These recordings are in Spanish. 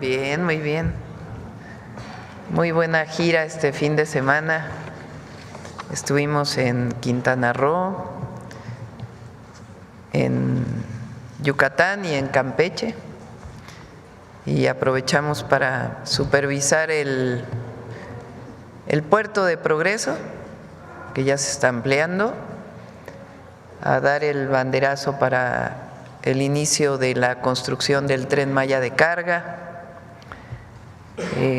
Bien, muy bien. Muy buena gira este fin de semana. Estuvimos en Quintana Roo, en Yucatán y en Campeche, y aprovechamos para supervisar el puerto de Progreso, que ya se está ampliando, a dar el banderazo para el inicio de la construcción del Tren Maya de carga,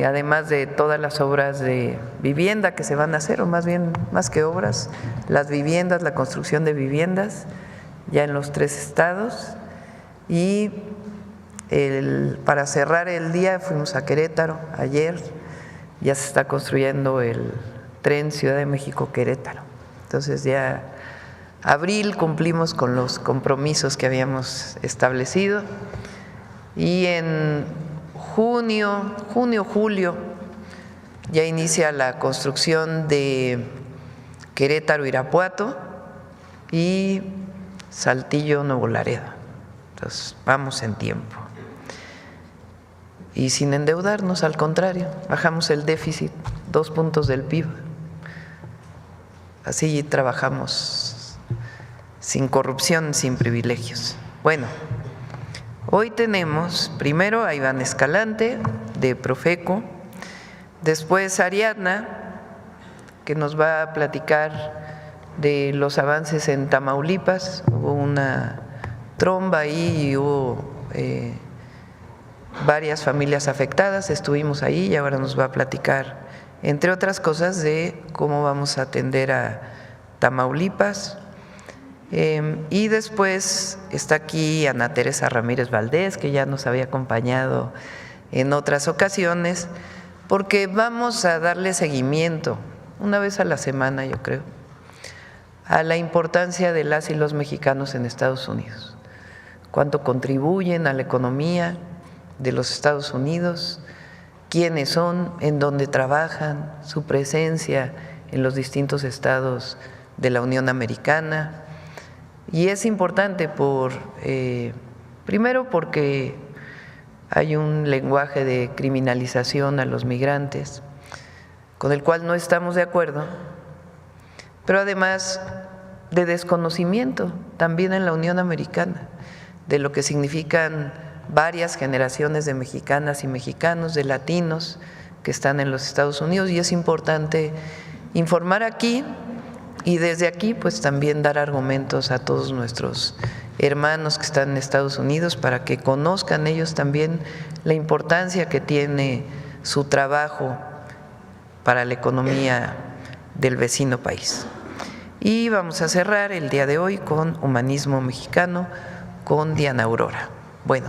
además de todas las obras de vivienda que se van a hacer, o más bien, más que obras, las viviendas, la construcción de viviendas ya en los 3 estados. Y para cerrar el día fuimos a Querétaro ayer, ya se está construyendo el tren Ciudad de México-Querétaro. Entonces ya abril cumplimos con los compromisos que habíamos establecido, y en junio, julio ya inicia la construcción de Querétaro-Irapuato y Saltillo-Nuevo Laredo. Entonces vamos en tiempo y sin endeudarnos, al contrario, bajamos el déficit 2 puntos del PIB. Así trabajamos sin corrupción, sin privilegios. Bueno, hoy tenemos primero a Iván Escalante de Profeco, después Ariadna, que nos va a platicar de los avances en Tamaulipas. Hubo una tromba ahí y hubo varias familias afectadas, estuvimos ahí y ahora nos va a platicar, entre otras cosas, de cómo vamos a atender a Tamaulipas. Y después está aquí Ana Teresa Ramírez Valdés, que ya nos había acompañado en otras ocasiones, porque vamos a darle seguimiento una vez a la semana, yo creo, a la importancia de las y los mexicanos en Estados Unidos, cuánto contribuyen a la economía de los Estados Unidos, quiénes son, en dónde trabajan, su presencia en los distintos estados de la Unión Americana. Y es importante primero porque hay un lenguaje de criminalización a los migrantes con el cual no estamos de acuerdo, pero además de desconocimiento también en la Unión Americana de lo que significan varias generaciones de mexicanas y mexicanos, de latinos que están en los Estados Unidos, y es importante informar aquí y desde aquí pues también dar argumentos a todos nuestros hermanos que están en Estados Unidos para que conozcan ellos también la importancia que tiene su trabajo para la economía del vecino país. Y vamos a cerrar el día de hoy con Humanismo Mexicano con Diana Aurora. Bueno,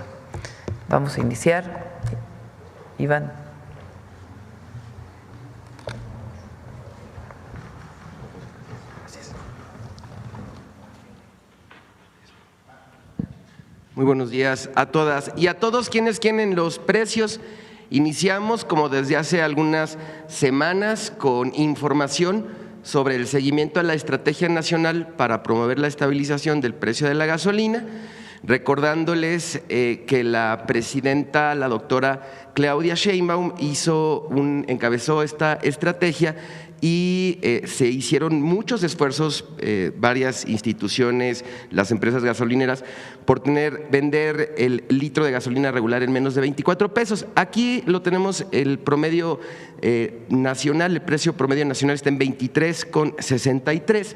vamos a iniciar. Iván. Muy buenos días a todas y a todos quienes quieren los precios. Iniciamos, como desde hace algunas semanas, con información sobre el seguimiento a la Estrategia Nacional para promover la estabilización del precio de la gasolina, recordándoles que la presidenta, la doctora Claudia Sheinbaum, encabezó esta estrategia y se hicieron muchos esfuerzos, varias instituciones, las empresas gasolineras, por vender el litro de gasolina regular en menos de 24 pesos. Aquí lo tenemos, el promedio nacional, el precio promedio nacional está en 23,63.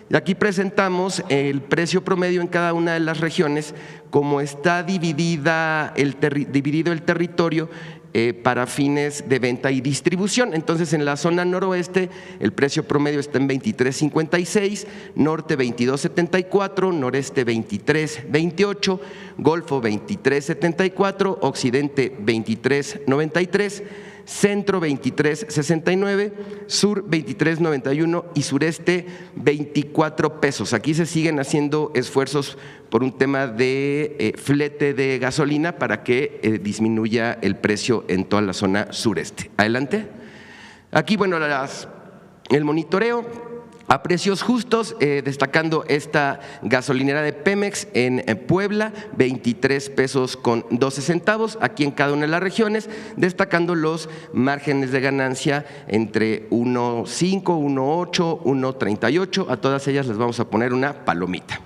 Y aquí presentamos el precio promedio en cada una de las regiones, como está dividido el territorio para fines de venta y distribución. Entonces, en la zona noroeste el precio promedio está en 23.56, norte 22.74, noreste 23.28, Golfo 23.74, occidente 23.93, centro 23.69, sur 23.91 y sureste 24 pesos. Aquí se siguen haciendo esfuerzos por un tema de flete de gasolina para que disminuya el precio en toda la zona sureste. Adelante. Aquí, bueno, el monitoreo a precios justos, destacando esta gasolinera de Pemex en Puebla, 23 pesos con 12 centavos, aquí en cada una de las regiones, destacando los márgenes de ganancia entre 1.5, 1.8, 1.38, a todas ellas les vamos a poner una palomita.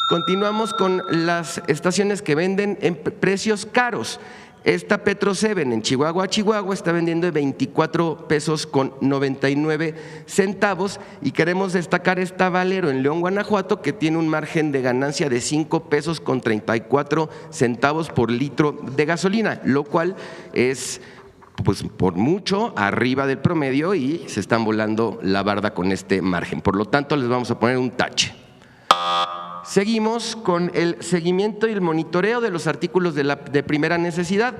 Continuamos con las estaciones que venden en precios caros. Esta Petro 7 en Chihuahua, está vendiendo de 24 pesos con 99 centavos y queremos destacar esta Valero en León, Guanajuato, que tiene un margen de ganancia de 5 pesos con 34 centavos por litro de gasolina, lo cual es pues por mucho arriba del promedio y se están volando la barda con este margen. Por lo tanto, les vamos a poner un tache. Seguimos con el seguimiento y el monitoreo de los artículos de primera necesidad.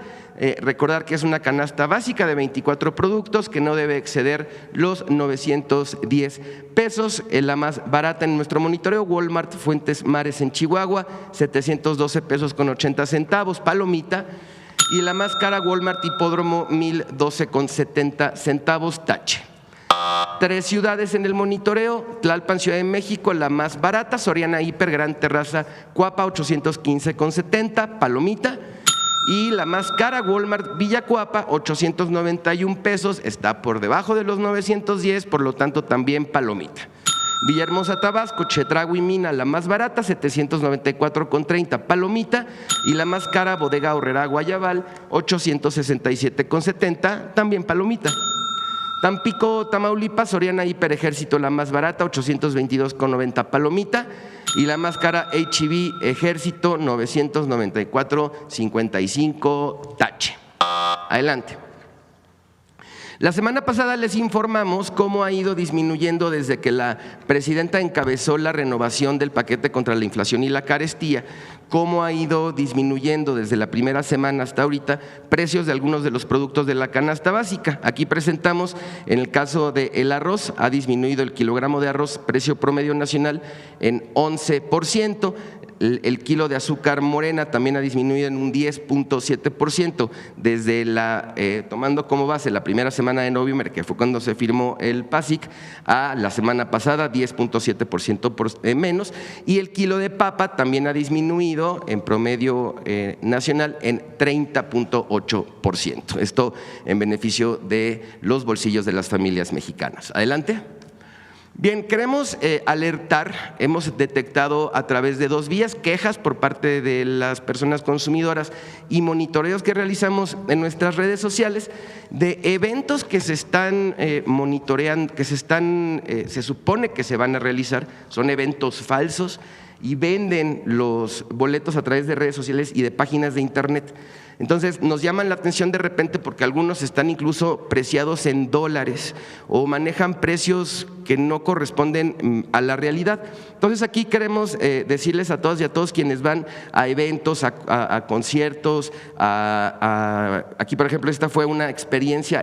Recordar que es una canasta básica de 24 productos que no debe exceder los 910 pesos. La más barata en nuestro monitoreo, Walmart Fuentes Mares en Chihuahua, 712 pesos con 80 centavos, palomita. Y la más cara, Walmart Hipódromo, 1012 con 70 centavos, tache. 3 ciudades en el monitoreo: Tlalpan, Ciudad de México, la más barata; Soriana Hiper, Gran Terraza, Cuapa, 815 con 70, palomita. Y la más cara, Walmart Villacuapa, 891 pesos, está por debajo de los 910, por lo tanto también palomita. Villahermosa, Tabasco, Chedraui, Mina, la más barata, 794 con 30, palomita. Y la más cara, Bodega Aurrera, Guayabal, 867 con 70, también palomita. Tampico, Tamaulipas, Soriana Hiper Ejército, la más barata, 822 con 90, palomita. Y la más cara, H-E-B Ejército, 994.55, tache. Adelante. La semana pasada les informamos cómo ha ido disminuyendo desde que la presidenta encabezó la renovación del paquete contra la inflación y la carestía, cómo ha ido disminuyendo desde la primera semana hasta ahorita precios de algunos de los productos de la canasta básica. Aquí presentamos, en el caso del arroz, ha disminuido el kilogramo de arroz, precio promedio nacional, en 11%. El kilo de azúcar morena también ha disminuido en un 10.7% desde tomando como base la primera semana de noviembre, que fue cuando se firmó el PASIC, a la semana pasada, 10.7% menos. Y el kilo de papa también ha disminuido en promedio nacional en 30.8%. Esto en beneficio de los bolsillos de las familias mexicanas. Adelante. Bien, queremos alertar, hemos detectado a través de 2 vías quejas por parte de las personas consumidoras y monitoreos que realizamos en nuestras redes sociales de eventos que se están monitoreando, que se supone que se van a realizar, son eventos falsos y venden los boletos a través de redes sociales y de páginas de internet. Entonces nos llaman la atención de repente porque algunos están incluso preciados en dólares o manejan precios que no corresponden a la realidad. Entonces aquí queremos decirles a todas y a todos quienes van a eventos, a conciertos, aquí por ejemplo esta fue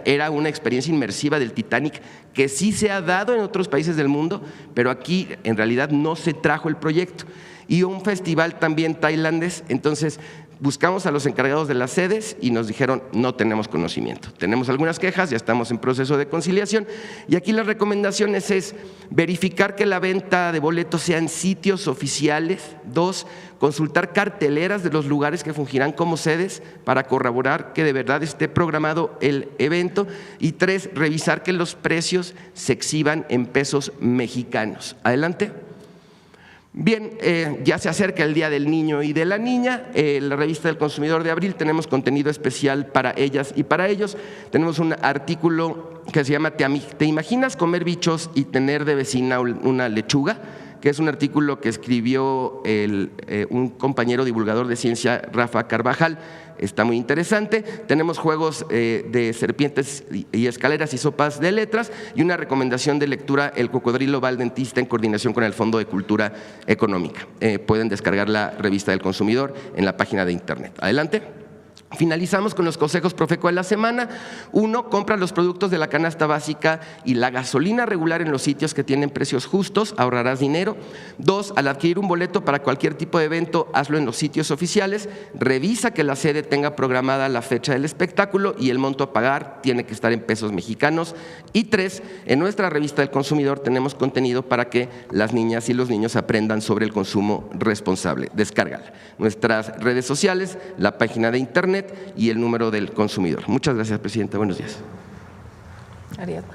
era una experiencia inmersiva del Titanic que sí se ha dado en otros países del mundo, pero aquí en realidad no se trajo el proyecto. Y un festival también tailandés. Entonces buscamos a los encargados de las sedes y nos dijeron no tenemos conocimiento. Tenemos algunas quejas, ya estamos en proceso de conciliación y aquí las recomendaciones es verificar que la venta de boletos sea en sitios oficiales. 2, consultar carteleras de los lugares que fungirán como sedes para corroborar que de verdad esté programado el evento. Y 3, revisar que los precios se exhiban en pesos mexicanos. Adelante. Bien, ya se acerca el Día del Niño y de la Niña. La revista del Consumidor de abril tenemos contenido especial para ellas y para ellos. Tenemos un artículo que se llama ¿Te imaginas comer bichos y tener de vecina una lechuga?, que es un artículo que escribió un compañero divulgador de ciencia, Rafa Carvajal. Está muy interesante. Tenemos juegos de serpientes y escaleras y sopas de letras y una recomendación de lectura, El cocodrilo va al dentista, en coordinación con el Fondo de Cultura Económica. Pueden descargar la revista del Consumidor en la página de internet. Adelante. Finalizamos con los consejos Profeco de la semana. 1, compra los productos de la canasta básica y la gasolina regular en los sitios que tienen precios justos, ahorrarás dinero. 2, al adquirir un boleto para cualquier tipo de evento, hazlo en los sitios oficiales. Revisa que la sede tenga programada la fecha del espectáculo y el monto a pagar tiene que estar en pesos mexicanos. Y 3, en nuestra revista del consumidor tenemos contenido para que las niñas y los niños aprendan sobre el consumo responsable. Descárgala. Nuestras redes sociales, la página de internet y el número del consumidor. Muchas gracias, presidenta. Buenos días. Ariadna.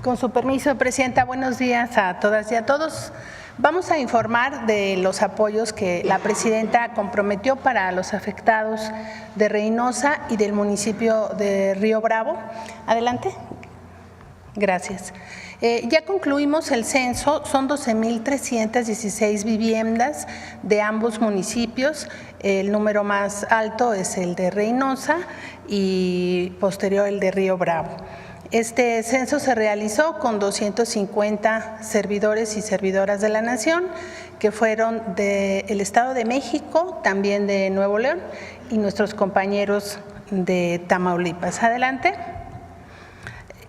Con su permiso, presidenta, buenos días a todas y a todos. Vamos a informar de los apoyos que la presidenta comprometió para los afectados de Reynosa y del municipio de Río Bravo. Adelante. Gracias. Ya concluimos el censo, son 12,316 viviendas de ambos municipios. El número más alto es el de Reynosa y posterior el de Río Bravo. Este censo se realizó con 250 servidores y servidoras de la Nación, que fueron del Estado de México, también de Nuevo León, y nuestros compañeros de Tamaulipas. Adelante.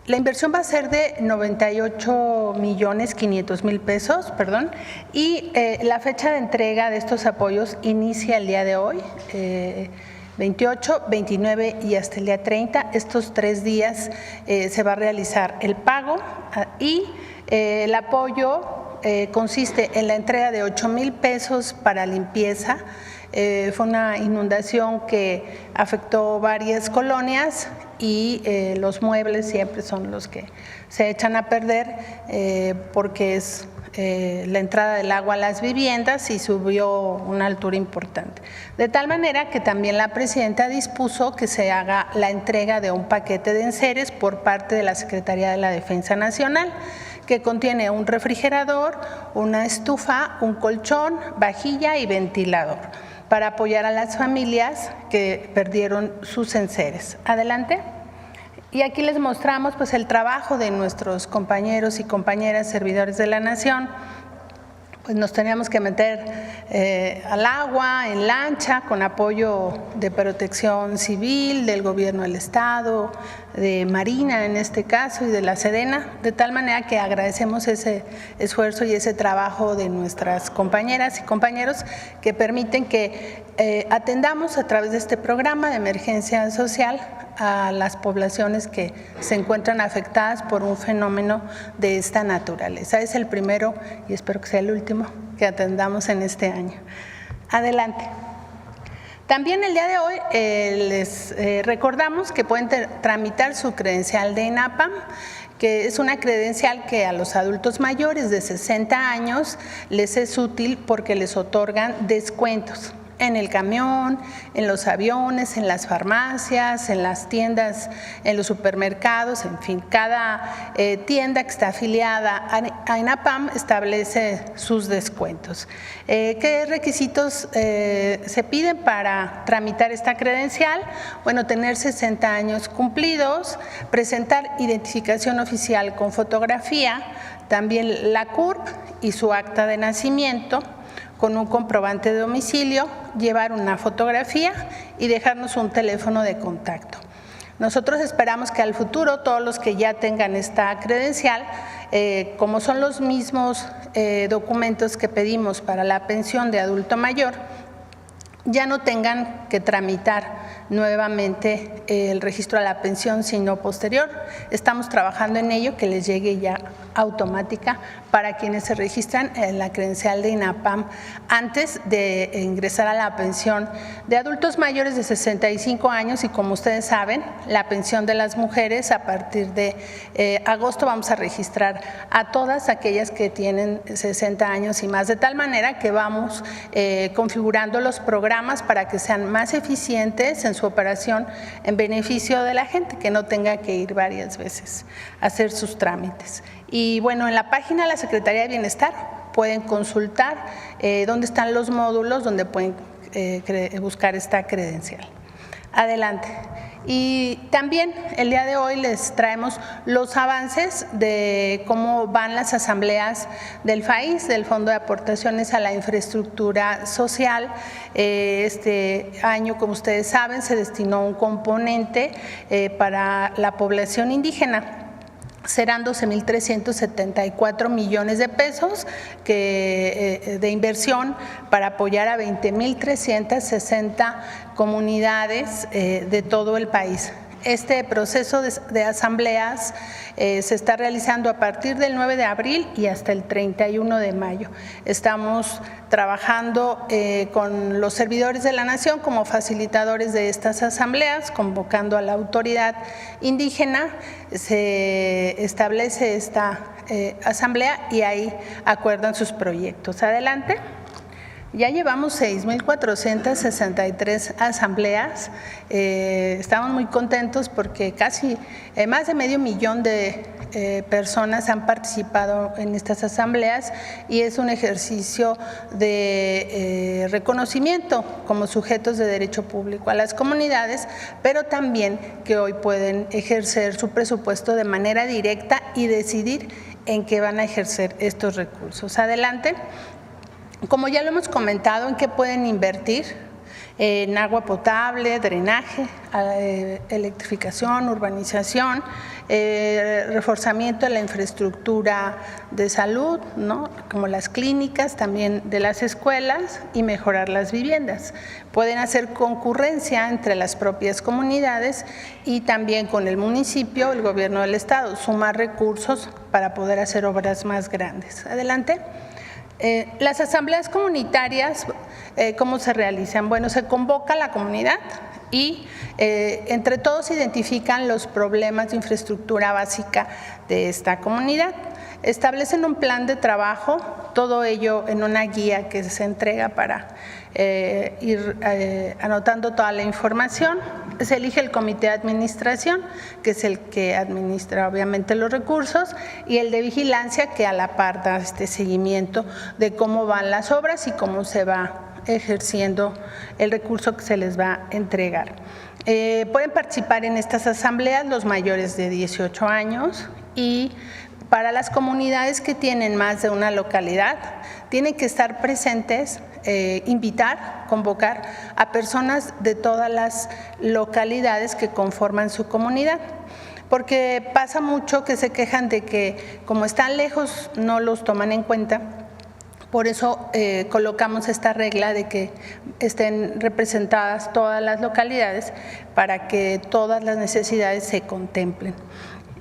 La inversión va a ser de 98,500,000 pesos, y la fecha de entrega de estos apoyos inicia el día de hoy, 28, 29 y hasta el día 30. Estos 3 días se va a realizar el pago y el apoyo consiste en la entrega de 8,000 pesos para limpieza. Fue una inundación que afectó varias colonias y los muebles siempre son los que se echan a perder porque es la entrada del agua a las viviendas y subió una altura importante. De tal manera que también la presidenta dispuso que se haga la entrega de un paquete de enseres por parte de la Secretaría de la Defensa Nacional, que contiene un refrigerador, una estufa, un colchón, vajilla y ventilador, para apoyar a las familias que perdieron sus enseres. Adelante. Y aquí les mostramos pues el trabajo de nuestros compañeros y compañeras servidores de la Nación. Pues nos teníamos que meter al agua en lancha con apoyo de Protección Civil, del Gobierno del Estado, de Marina en este caso y de la Sedena, de tal manera que agradecemos ese esfuerzo y ese trabajo de nuestras compañeras y compañeros que permiten que atendamos a través de este programa de emergencia social a las poblaciones que se encuentran afectadas por un fenómeno de esta naturaleza. Es el primero y espero que sea el último que atendamos en este año. Adelante. También el día de hoy les recordamos que pueden tramitar su credencial de INAPAM, que es una credencial que a los adultos mayores de 60 años les es útil porque les otorgan descuentos en el camión, en los aviones, en las farmacias, en las tiendas, en los supermercados, en fin, cada tienda que está afiliada a INAPAM establece sus descuentos. ¿Qué requisitos se piden para tramitar esta credencial? Bueno, tener 60 años cumplidos, presentar identificación oficial con fotografía, también la CURP y su acta de nacimiento, con un comprobante de domicilio, llevar una fotografía y dejarnos un teléfono de contacto. Nosotros esperamos que al futuro todos los que ya tengan esta credencial, como son los mismos documentos que pedimos para la pensión de adulto mayor, ya no tengan que tramitar nuevamente el registro a la pensión, sino posterior. Estamos trabajando en ello, que les llegue ya automática para quienes se registran en la credencial de INAPAM antes de ingresar a la pensión de adultos mayores de 65 años y como ustedes saben, la pensión de las mujeres a partir de agosto vamos a registrar a todas aquellas que tienen 60 años y más, de tal manera que vamos configurando los programas para que sean más eficientes en su operación en beneficio de la gente, que no tenga que ir varias veces a hacer sus trámites. Y bueno, en la página de la Secretaría de Bienestar pueden consultar dónde están los módulos donde pueden buscar esta credencial. Adelante. Y también el día de hoy les traemos los avances de cómo van las asambleas del FAIS, del Fondo de Aportaciones a la Infraestructura Social. Este año, como ustedes saben, se destinó un componente para la población indígena. Serán 12.374 millones de pesos de inversión para apoyar a 20.360 comunidades de todo el país. Este proceso de asambleas se está realizando a partir del 9 de abril y hasta el 31 de mayo. Estamos trabajando con los servidores de la Nación como facilitadores de estas asambleas, convocando a la autoridad indígena. Se establece esta asamblea y ahí acuerdan sus proyectos. Adelante. Ya llevamos 6.463 asambleas, estamos muy contentos porque casi más de medio millón de personas han participado en estas asambleas y es un ejercicio de reconocimiento como sujetos de derecho público a las comunidades, pero también que hoy pueden ejercer su presupuesto de manera directa y decidir en qué van a ejercer estos recursos. Adelante. Como ya lo hemos comentado, ¿en qué pueden invertir? En agua potable, drenaje, electrificación, urbanización, reforzamiento de la infraestructura de salud, ¿no? Como las clínicas, también de las escuelas y mejorar las viviendas. Pueden hacer concurrencia entre las propias comunidades y también con el municipio, el gobierno del estado, sumar recursos para poder hacer obras más grandes. Adelante. Las asambleas comunitarias, ¿cómo se realizan? Bueno, se convoca a la comunidad y entre todos identifican los problemas de infraestructura básica de esta comunidad. Establecen un plan de trabajo, todo ello en una guía que se entrega para ir anotando toda la información. Se elige el comité de administración, que es el que administra obviamente los recursos, y el de vigilancia, que a la par da este seguimiento de cómo van las obras y cómo se va ejerciendo el recurso que se les va a entregar. Pueden participar en estas asambleas los mayores de 18 años y para las comunidades que tienen más de una localidad, tienen que estar presentes, invitar, convocar a personas de todas las localidades que conforman su comunidad. Porque pasa mucho que se quejan de que como están lejos no los toman en cuenta. Por eso colocamos esta regla de que estén representadas todas las localidades para que todas las necesidades se contemplen.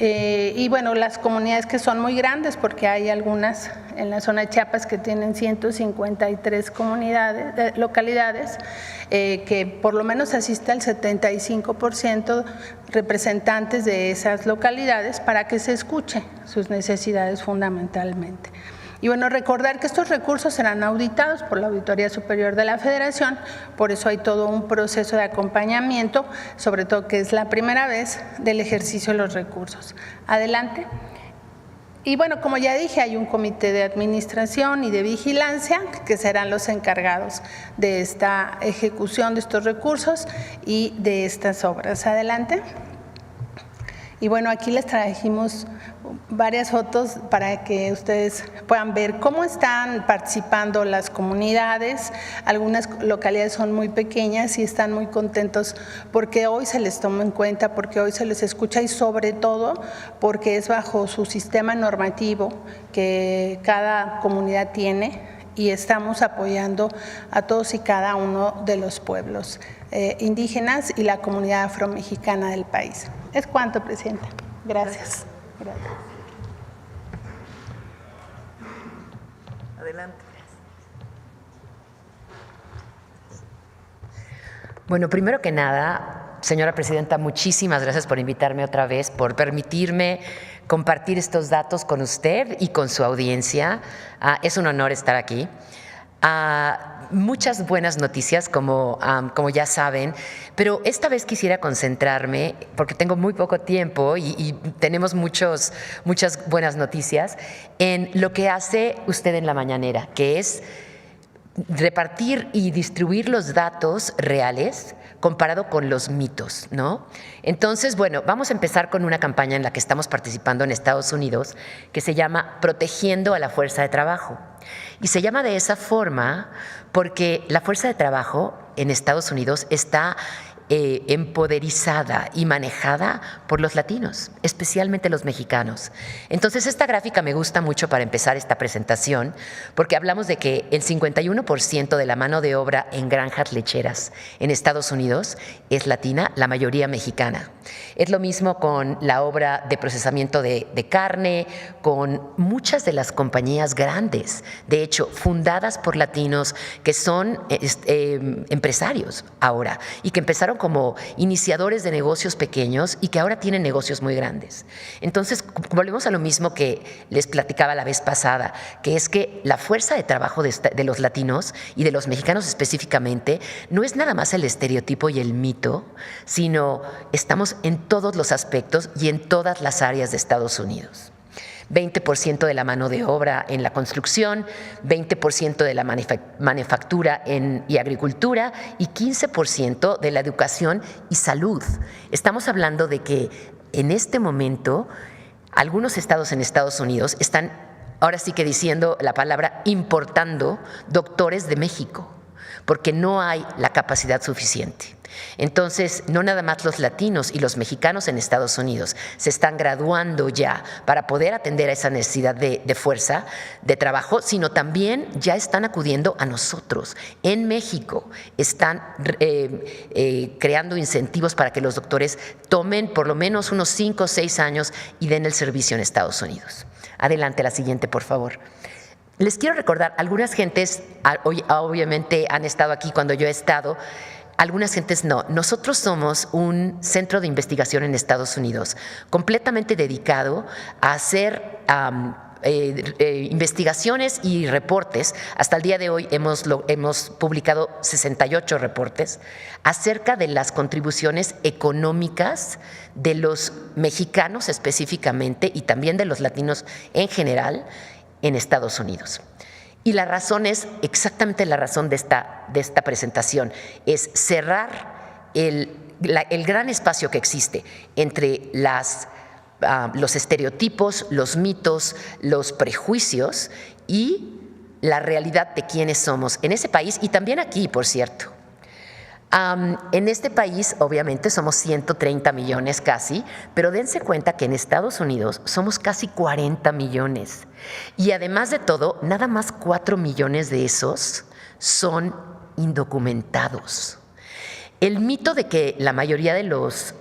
Y bueno, las comunidades que son muy grandes, porque hay algunas en la zona de Chiapas que tienen 153 localidades, que por lo menos asiste al 75% representantes de esas localidades para que se escuche sus necesidades fundamentalmente. Y bueno, recordar que estos recursos serán auditados por la Auditoría Superior de la Federación, por eso hay todo un proceso de acompañamiento, sobre todo que es la primera vez del ejercicio de los recursos. Adelante. Y bueno, como ya dije, hay un comité de administración y de vigilancia que serán los encargados de esta ejecución de estos recursos y de estas obras. Adelante. Y bueno, aquí les trajimos varias fotos para que ustedes puedan ver cómo están participando las comunidades. Algunas localidades son muy pequeñas y están muy contentos porque hoy se les toma en cuenta, porque hoy se les escucha y sobre todo porque es bajo su sistema normativo que cada comunidad tiene y estamos apoyando a todos y cada uno de los pueblos indígenas y la comunidad afromexicana del país. Es cuanto, Presidenta. Gracias. Gracias. Adelante. Bueno, primero que nada, señora Presidenta, muchísimas gracias por invitarme otra vez, por permitirme compartir estos datos con usted y con su audiencia. Es un honor estar aquí. Muchas buenas noticias, como ya saben, pero esta vez quisiera concentrarme, porque tengo muy poco tiempo y tenemos muchas buenas noticias, en lo que hace usted en la mañanera, que es repartir y distribuir los datos reales comparado con los mitos, ¿no? Entonces, bueno, vamos a empezar con una campaña en la que estamos participando en Estados Unidos que se llama Protegiendo a la Fuerza de Trabajo. Y se llama de esa forma porque la fuerza de trabajo en Estados Unidos está empoderizada y manejada por los latinos, especialmente los mexicanos. Entonces, esta gráfica me gusta mucho para empezar esta presentación, porque hablamos de que el 51% de la mano de obra en granjas lecheras en Estados Unidos es latina, la mayoría mexicana. Es lo mismo con la obra de procesamiento de carne, con muchas de las compañías grandes, de hecho, fundadas por latinos que son empresarios ahora y que empezaron como iniciadores de negocios pequeños y que ahora tienen negocios muy grandes. Entonces, volvemos a lo mismo que les platicaba la vez pasada, que es que la fuerza de trabajo de los latinos y de los mexicanos específicamente no es nada más el estereotipo y el mito, sino estamos en todos los aspectos y en todas las áreas de Estados Unidos. 20% de la mano de obra en la construcción, 20% de la manufactura y agricultura y 15% de la educación y salud. Estamos hablando de que en este momento algunos estados en Estados Unidos están ahora sí que diciendo la palabra importando doctores de México, porque no hay la capacidad suficiente. Entonces, no nada más los latinos y los mexicanos en Estados Unidos se están graduando ya para poder atender a esa necesidad de fuerza de trabajo, sino también ya están acudiendo a nosotros. En México están creando incentivos para que los doctores tomen por lo menos unos 5 o 6 años y den el servicio en Estados Unidos. Adelante, la siguiente, por favor. Les quiero recordar, algunas gentes obviamente han estado aquí cuando yo he estado, algunas gentes no. Nosotros somos un centro de investigación en Estados Unidos completamente dedicado a hacer investigaciones y reportes. Hasta el día de hoy hemos publicado 68 reportes acerca de las contribuciones económicas de los mexicanos específicamente y también de los latinos en general en Estados Unidos. Y la razón es exactamente la razón de esta presentación, es cerrar el gran espacio que existe entre los estereotipos, los mitos, los prejuicios y la realidad de quiénes somos en ese país y también aquí, por cierto. En este país, obviamente, somos 130 millones casi, pero dense cuenta que en Estados Unidos somos casi 40 millones. Y además de todo, nada más 4 millones de esos son indocumentados. El mito de que la mayoría de los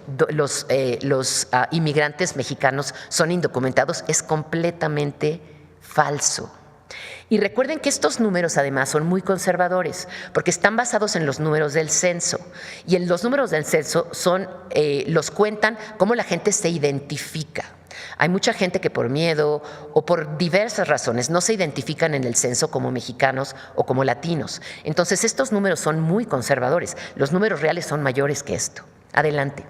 inmigrantes mexicanos son indocumentados es completamente falso. Y recuerden que estos números además son muy conservadores porque están basados en los números del censo y en los números del censo los cuentan cómo la gente se identifica. Hay mucha gente que por miedo o por diversas razones no se identifican en el censo como mexicanos o como latinos. Entonces estos números son muy conservadores. Los números reales son mayores que esto. Adelante.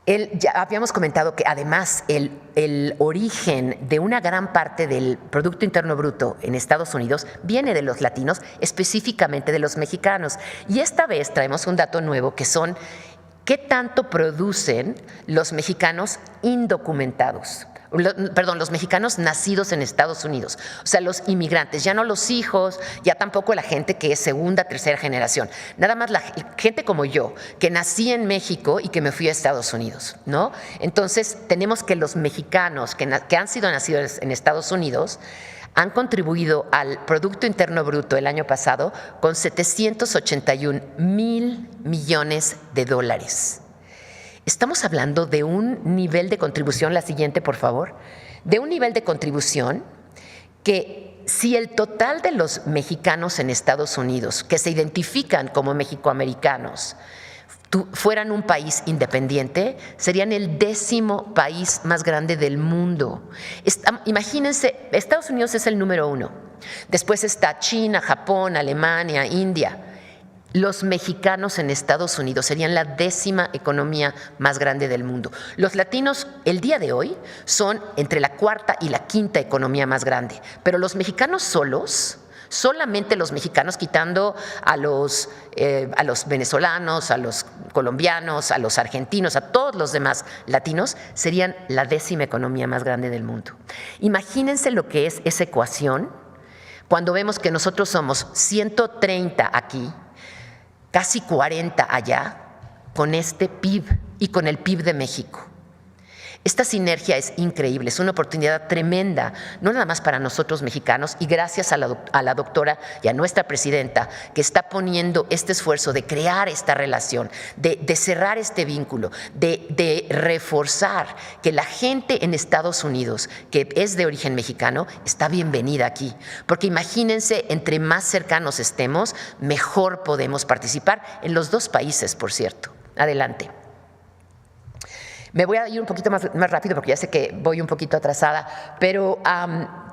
Ya habíamos comentado que además el origen de una gran parte del Producto Interno Bruto en Estados Unidos viene de los latinos, específicamente de los mexicanos. Y esta vez traemos un dato nuevo que son ¿qué tanto producen los mexicanos indocumentados? Perdón, los mexicanos nacidos en Estados Unidos, o sea, los inmigrantes, ya no los hijos, ya tampoco la gente que es segunda, tercera generación, nada más la gente como yo, que nací en México y que me fui a Estados Unidos, ¿no? Entonces, tenemos que los mexicanos que han sido nacidos en Estados Unidos han contribuido al Producto Interno Bruto el año pasado con 781 mil millones de dólares. Estamos hablando de un nivel de contribución, la siguiente por favor, de un nivel de contribución que si el total de los mexicanos en Estados Unidos que se identifican como mexicoamericanos fueran un país independiente, serían el 10º país más grande del mundo. Imagínense, Estados Unidos es el número 1, después está China, Japón, Alemania, India. Los mexicanos en Estados Unidos serían la 10ª economía más grande del mundo. Los latinos el día de hoy son entre la 4ª y la 5ª economía más grande, pero los mexicanos solos Solamente los mexicanos, quitando a los venezolanos, a los colombianos, a los argentinos, a todos los demás latinos, serían la 10ª economía más grande del mundo. Imagínense lo que es esa ecuación cuando vemos que nosotros somos 130 aquí, casi 40 allá, con este PIB y con el PIB de México. Esta sinergia es increíble, es una oportunidad tremenda, no nada más para nosotros mexicanos, y gracias a la doctora y a nuestra presidenta que está poniendo este esfuerzo de crear esta relación, de cerrar este vínculo, de reforzar que la gente en Estados Unidos que es de origen mexicano está bienvenida aquí. Porque imagínense, entre más cercanos estemos, mejor podemos participar en los dos países, por cierto. Adelante. Me voy a ir un poquito más rápido porque ya sé que voy un poquito atrasada, pero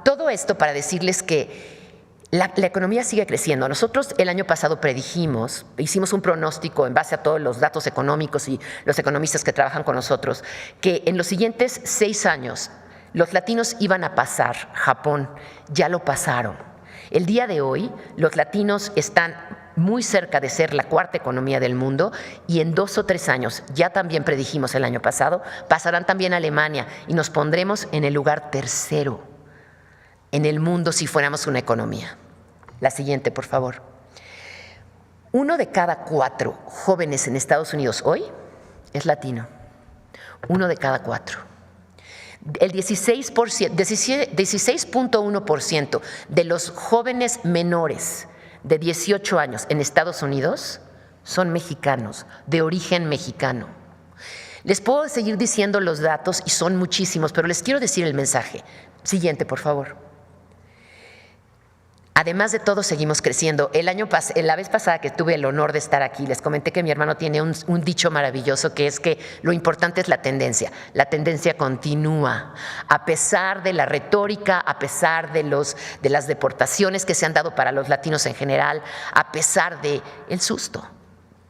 todo esto para decirles que la economía sigue creciendo. Nosotros el año pasado predijimos, hicimos un pronóstico en base a todos los datos económicos y los economistas que trabajan con nosotros, que en los siguientes 6 años los latinos iban a pasar Japón. Ya lo pasaron. El día de hoy los latinos están muy cerca de ser la 4ª economía del mundo, y en 2 o 3 años, ya también predijimos el año pasado, pasarán también a Alemania y nos pondremos en el lugar 3º en el mundo si fuéramos una economía. La siguiente, por favor. 1 de cada 4 jóvenes en Estados Unidos hoy es latino. 1 de cada 4. El 16.1% de los jóvenes menores de 18 años en Estados Unidos son mexicanos, de origen mexicano. Les puedo seguir diciendo los datos y son muchísimos, pero les quiero decir el mensaje. Siguiente, por favor. Además de todo, seguimos creciendo. La vez pasada que tuve el honor de estar aquí, les comenté que mi hermano tiene un dicho maravilloso, que es que lo importante es la tendencia. La tendencia continúa. A pesar de la retórica, a pesar de las deportaciones que se han dado para los latinos en general, a pesar del susto,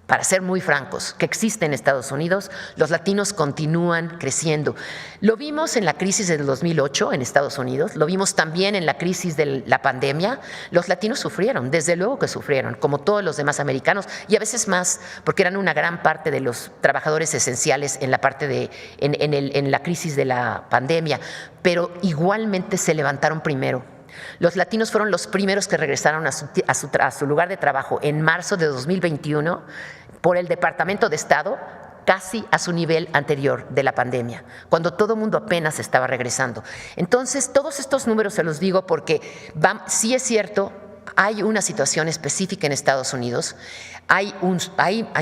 para ser muy francos, que existe en Estados Unidos, los latinos continúan creciendo. Lo vimos en la crisis del 2008 en Estados Unidos, lo vimos también en la crisis de la pandemia. Los latinos sufrieron, desde luego que sufrieron, como todos los demás americanos, y a veces más, porque eran una gran parte de los trabajadores esenciales en la crisis de la pandemia, pero igualmente se levantaron primero. Los latinos fueron los primeros que regresaron a su lugar de trabajo en marzo de 2021 por el Departamento de Estado, casi a su nivel anterior de la pandemia, cuando todo el mundo apenas estaba regresando. Entonces, todos estos números se los digo porque sí es cierto, hay una situación específica en Estados Unidos. Hay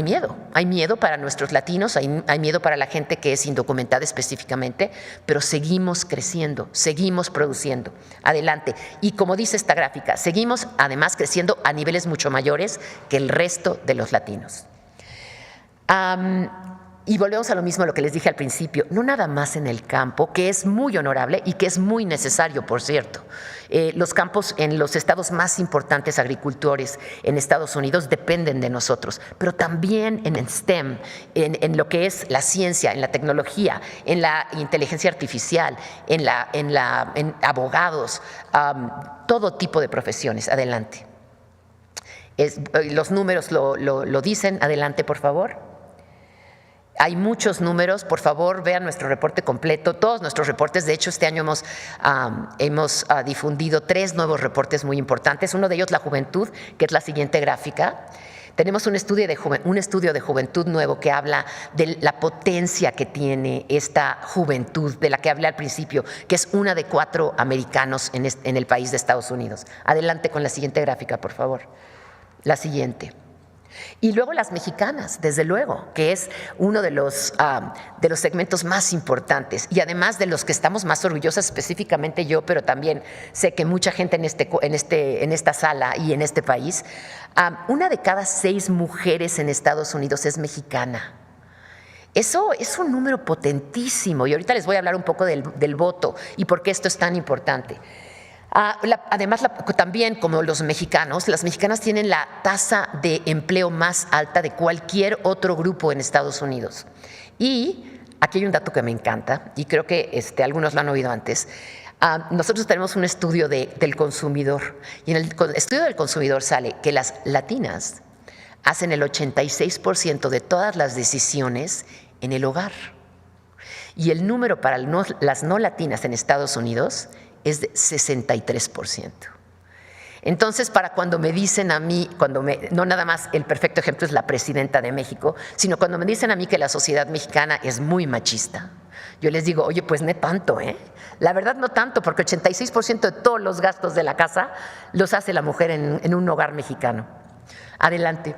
miedo para nuestros latinos, hay miedo para la gente que es indocumentada específicamente, pero seguimos creciendo, seguimos produciendo. Adelante. Y como dice esta gráfica, seguimos además creciendo a niveles mucho mayores que el resto de los latinos. Y volvemos a lo mismo, a lo que les dije al principio, no nada más en el campo, que es muy honorable y que es muy necesario, por cierto. Los campos en los estados más importantes agricultores en Estados Unidos dependen de nosotros, pero también en el STEM, en lo que es la ciencia, en la tecnología, en la inteligencia artificial, en abogados, todo tipo de profesiones. Adelante. Los números lo dicen. Adelante, por favor. Hay muchos números, por favor vean nuestro reporte completo, todos nuestros reportes. De hecho, este año hemos difundido 3 nuevos reportes muy importantes. Uno de ellos, la juventud, que es la siguiente gráfica. Tenemos un estudio de juventud nuevo que habla de la potencia que tiene esta juventud, de la que hablé al principio, que es 1 de 4 americanos en el país de Estados Unidos. Adelante con la siguiente gráfica, por favor. La siguiente. Y luego las mexicanas, desde luego, que es uno de los segmentos más importantes y además de los que estamos más orgullosas, específicamente yo, pero también sé que mucha gente en esta sala y en este país. 1 de cada 6 mujeres en Estados Unidos es mexicana. Eso es un número potentísimo y ahorita les voy a hablar un poco del voto y por qué esto es tan importante. Además, también como los mexicanos, las mexicanas tienen la tasa de empleo más alta de cualquier otro grupo en Estados Unidos. Y aquí hay un dato que me encanta y creo que algunos lo han oído antes. Nosotros tenemos un estudio del consumidor y en el estudio del consumidor sale que las latinas hacen el 86% de todas las decisiones en el hogar. Y el número para las no latinas en Estados Unidos es de 63%. Entonces, para cuando me dicen a mí, no nada más el perfecto ejemplo es la presidenta de México, sino cuando me dicen a mí que la sociedad mexicana es muy machista, yo les digo, oye, pues no tanto, ¿eh? La verdad no tanto, porque 86% de todos los gastos de la casa los hace la mujer en un hogar mexicano. Adelante.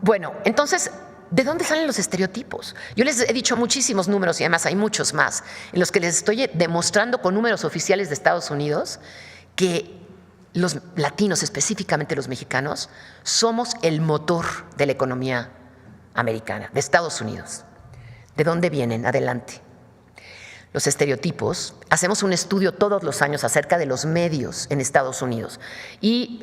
Bueno, entonces, ¿de dónde salen los estereotipos? Yo les he dicho muchísimos números y además hay muchos más en los que les estoy demostrando con números oficiales de Estados Unidos que los latinos, específicamente los mexicanos, somos el motor de la economía americana, de Estados Unidos. ¿De dónde vienen? Adelante. Los estereotipos, hacemos un estudio todos los años acerca de los medios en Estados Unidos y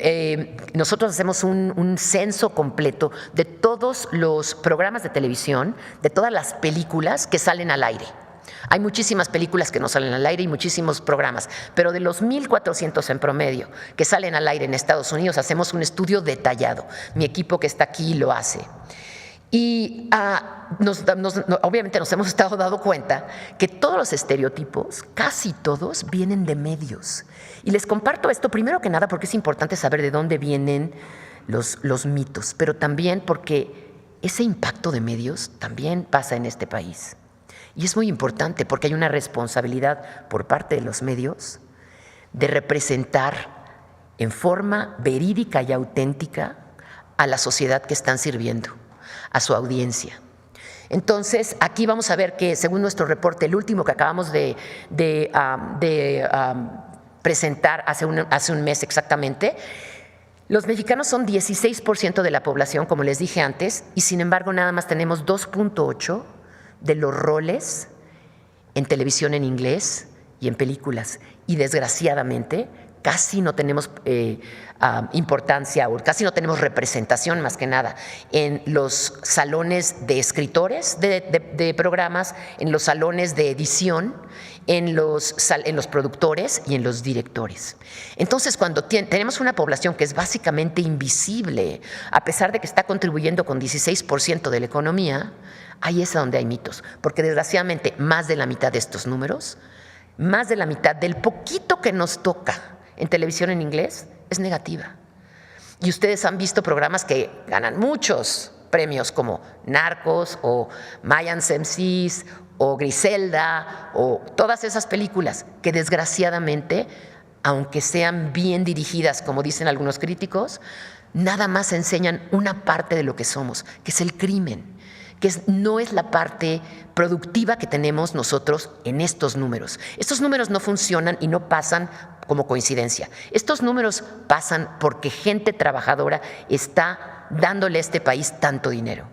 nosotros hacemos un censo completo de todos los programas de televisión, de todas las películas que salen al aire. Hay muchísimas películas que no salen al aire y muchísimos programas, pero de los 1,400 en promedio que salen al aire en Estados Unidos hacemos un estudio detallado. Mi equipo que está aquí lo hace. Y obviamente nos hemos estado dando cuenta que todos los estereotipos, casi todos, vienen de medios. Y les comparto esto primero que nada porque es importante saber de dónde vienen los mitos, pero también porque ese impacto de medios también pasa en este país. Y es muy importante porque hay una responsabilidad por parte de los medios de representar en forma verídica y auténtica a la sociedad que están sirviendo, a su audiencia. Entonces, aquí vamos a ver que, según nuestro reporte, el último que acabamos de presentar hace un mes exactamente, los mexicanos son 16% de la población, como les dije antes, y sin embargo nada más tenemos 2.8% de los roles en televisión en inglés y en películas. Y desgraciadamente casi no tenemos importancia o casi no tenemos representación más que nada en los salones de escritores de programas, en los salones de edición, en los productores y en los directores. Entonces, cuando tenemos una población que es básicamente invisible, a pesar de que está contribuyendo con 16% de la economía, ahí es donde hay mitos, porque desgraciadamente más de la mitad de estos números, más de la mitad del poquito que nos toca en televisión en inglés es negativa. Y ustedes han visto programas que ganan muchos premios como Narcos o Mayans MCs o Griselda o todas esas películas que desgraciadamente, aunque sean bien dirigidas, como dicen algunos críticos, nada más enseñan una parte de lo que somos, que es el crimen, que no es la parte productiva que tenemos nosotros en estos números. Estos números no funcionan y no pasan como coincidencia. Estos números pasan porque gente trabajadora está dándole a este país tanto dinero.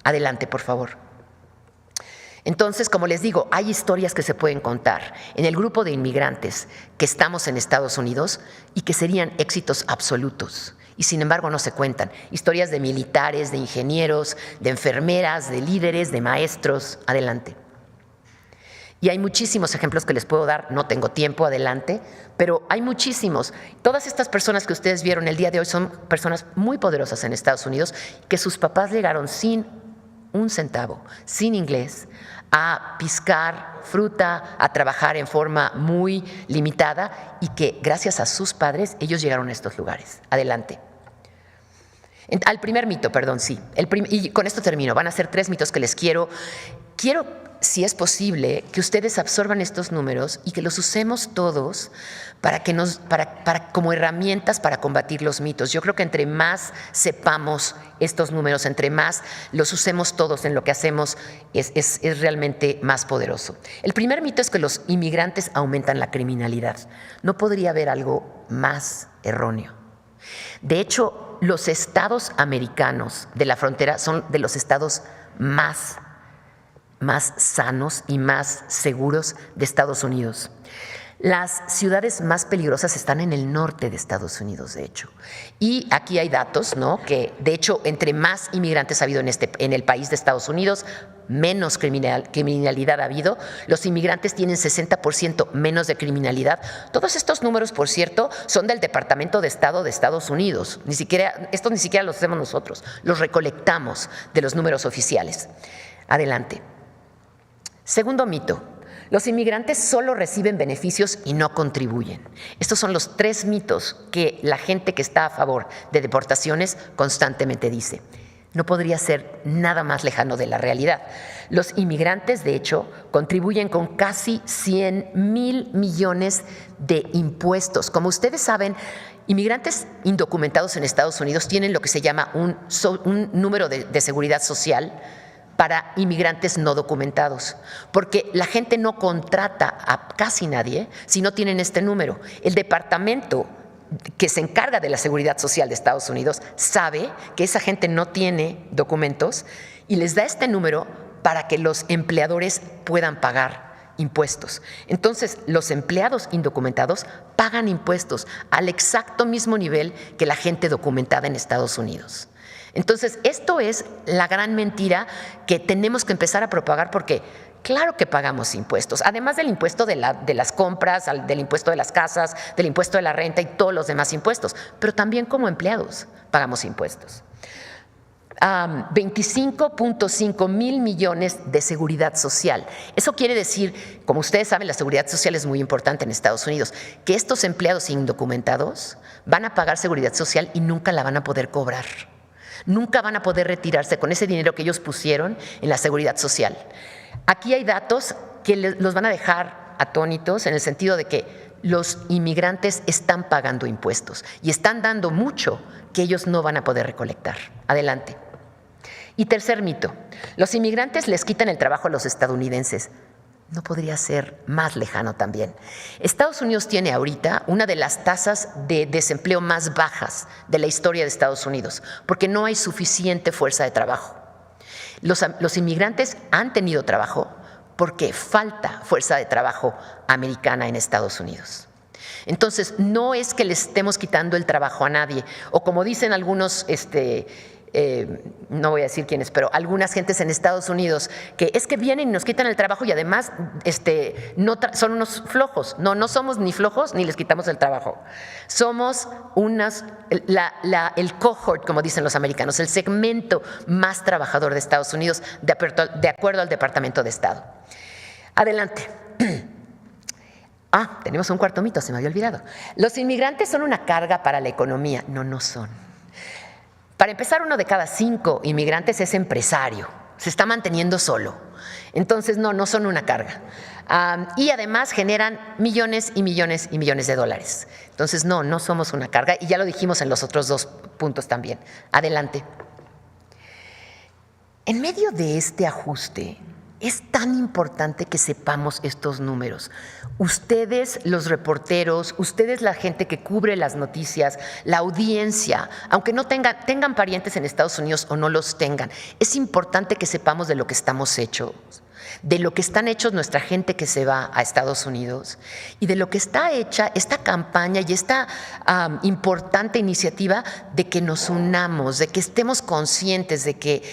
Adelante, por favor. Entonces, como les digo, hay historias que se pueden contar en el grupo de inmigrantes que estamos en Estados Unidos y que serían éxitos absolutos. Y sin embargo no se cuentan. Historias de militares, de ingenieros, de enfermeras, de líderes, de maestros. Adelante. Y hay muchísimos ejemplos que les puedo dar, no tengo tiempo, adelante, pero hay muchísimos. Todas estas personas que ustedes vieron el día de hoy son personas muy poderosas en Estados Unidos que sus papás llegaron sin un centavo, sin inglés, a piscar fruta, a trabajar en forma muy limitada y que gracias a sus padres ellos llegaron a estos lugares. Adelante. Al primer mito, perdón, sí. Y con esto termino. Van a ser 3 mitos que les quiero, si es posible, que ustedes absorban estos números y que los usemos todos como herramientas para combatir los mitos. Yo creo que entre más sepamos estos números, entre más los usemos todos en lo que hacemos, es realmente más poderoso. El primer mito es que los inmigrantes aumentan la criminalidad. No podría haber algo más erróneo. De hecho, los estados americanos de la frontera son de los estados más sanos y más seguros de Estados Unidos. Las ciudades más peligrosas están en el norte de Estados Unidos, de hecho. Y aquí hay datos, ¿no? Que, de hecho, entre más inmigrantes ha habido en el país de Estados Unidos, menos criminalidad ha habido. Los inmigrantes tienen 60% menos de criminalidad. Todos estos números, por cierto, son del Departamento de Estado de Estados Unidos. Estos ni siquiera los hacemos nosotros, los recolectamos de los números oficiales. Adelante. Segundo mito. Los inmigrantes solo reciben beneficios y no contribuyen. Estos son los 3 mitos que la gente que está a favor de deportaciones constantemente dice. No podría ser nada más lejano de la realidad. Los inmigrantes, de hecho, contribuyen con casi 100,000 millones de impuestos. Como ustedes saben, inmigrantes indocumentados en Estados Unidos tienen lo que se llama un número de seguridad social para inmigrantes no documentados, porque la gente no contrata a casi nadie si no tienen este número. El departamento que se encarga de la seguridad social de Estados Unidos sabe que esa gente no tiene documentos y les da este número para que los empleadores puedan pagar impuestos. Entonces, los empleados indocumentados pagan impuestos al exacto mismo nivel que la gente documentada en Estados Unidos. Entonces, esto es la gran mentira que tenemos que empezar a propagar porque claro que pagamos impuestos, además del impuesto de las compras, del impuesto de las casas, del impuesto de la renta y todos los demás impuestos, pero también como empleados pagamos impuestos. 25.5 mil millones de seguridad social. Eso quiere decir, como ustedes saben, la seguridad social es muy importante en Estados Unidos, que estos empleados indocumentados van a pagar seguridad social y nunca la van a poder cobrar. Nunca van a poder retirarse con ese dinero que ellos pusieron en la seguridad social. Aquí hay datos que los van a dejar atónitos en el sentido de que los inmigrantes están pagando impuestos y están dando mucho que ellos no van a poder recolectar. Adelante. Y tercer mito, los inmigrantes les quitan el trabajo a los estadounidenses. No podría ser más lejano también. Estados Unidos tiene ahorita una de las tasas de desempleo más bajas de la historia de Estados Unidos, porque no hay suficiente fuerza de trabajo. Los inmigrantes han tenido trabajo porque falta fuerza de trabajo americana en Estados Unidos. Entonces, no es que le estemos quitando el trabajo a nadie, o como dicen algunos no voy a decir quiénes, pero algunas gentes en Estados Unidos, que es que vienen y nos quitan el trabajo y además son unos flojos. No, no somos ni flojos ni les quitamos el trabajo. Somos el cohort, como dicen los americanos, el segmento más trabajador de Estados Unidos, de acuerdo al Departamento de Estado. Adelante. Tenemos un cuarto mito, se me había olvidado. Los inmigrantes son una carga para la economía. No, no son. Para empezar, 1 de cada 5 inmigrantes es empresario, se está manteniendo solo. Entonces, no son una carga. Y además generan millones y millones y millones de dólares. Entonces, no somos una carga y ya lo dijimos en los otros 2 puntos también. Adelante. En medio de este ajuste, es tan importante que sepamos estos números. Ustedes, los reporteros, ustedes, la gente que cubre las noticias, la audiencia, aunque no tengan parientes en Estados Unidos o no los tengan, es importante que sepamos de lo que estamos hechos, de lo que están hechos nuestra gente que se va a Estados Unidos y de lo que está hecha esta campaña y esta importante iniciativa de que nos unamos, de que estemos conscientes de que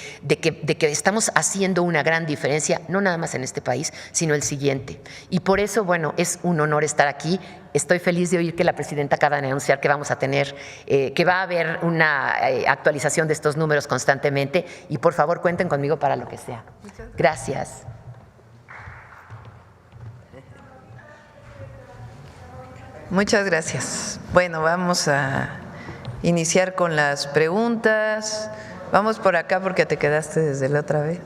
estamos haciendo una gran diferencia, no nada más en este país, sino el siguiente. Y por eso, bueno, es un honor estar aquí. Estoy feliz de oír que la presidenta acaba de anunciar que vamos a tener, que va a haber una actualización de estos números constantemente y por favor cuenten conmigo para lo que sea. Gracias. Muchas gracias. Bueno, vamos a iniciar con las preguntas. Vamos por acá porque te quedaste desde la otra vez.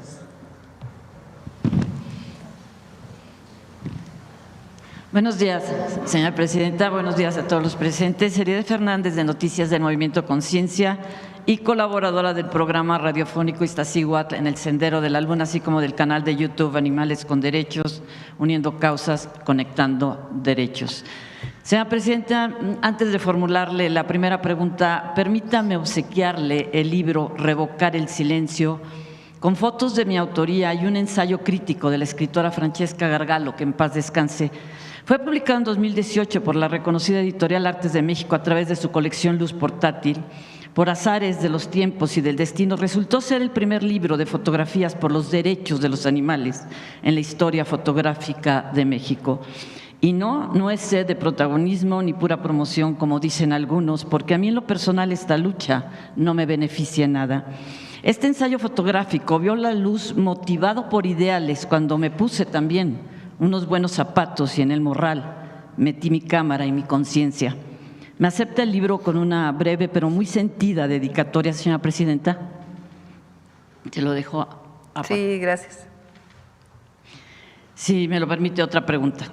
Buenos días, señora presidenta. Buenos días a todos los presentes. Seriedad Fernández, de Noticias del Movimiento Conciencia y colaboradora del programa radiofónico Iztaccíhuatl en el Sendero de la Luna, así como del canal de YouTube Animales con Derechos, uniendo causas, conectando derechos. Señora presidenta, antes de formularle la primera pregunta, permítame obsequiarle el libro Revocar el Silencio, con fotos de mi autoría y un ensayo crítico de la escritora Francesca Gargallo, que en paz descanse, Fue publicado en 2018 por la reconocida editorial Artes de México a través de su colección Luz Portátil. Por azares de los tiempos y del destino, resultó ser el primer libro de fotografías por los derechos de los animales en la historia fotográfica de México. Y no es sed de protagonismo ni pura promoción, como dicen algunos, porque a mí en lo personal esta lucha no me beneficia en nada. Este ensayo fotográfico vio la luz motivado por ideales cuando me puse también unos buenos zapatos y en el morral metí mi cámara y mi conciencia. ¿Me acepta el libro con una breve pero muy sentida dedicatoria, señora presidenta? Te lo dejo a Sí, gracias. Si me lo permite, otra pregunta.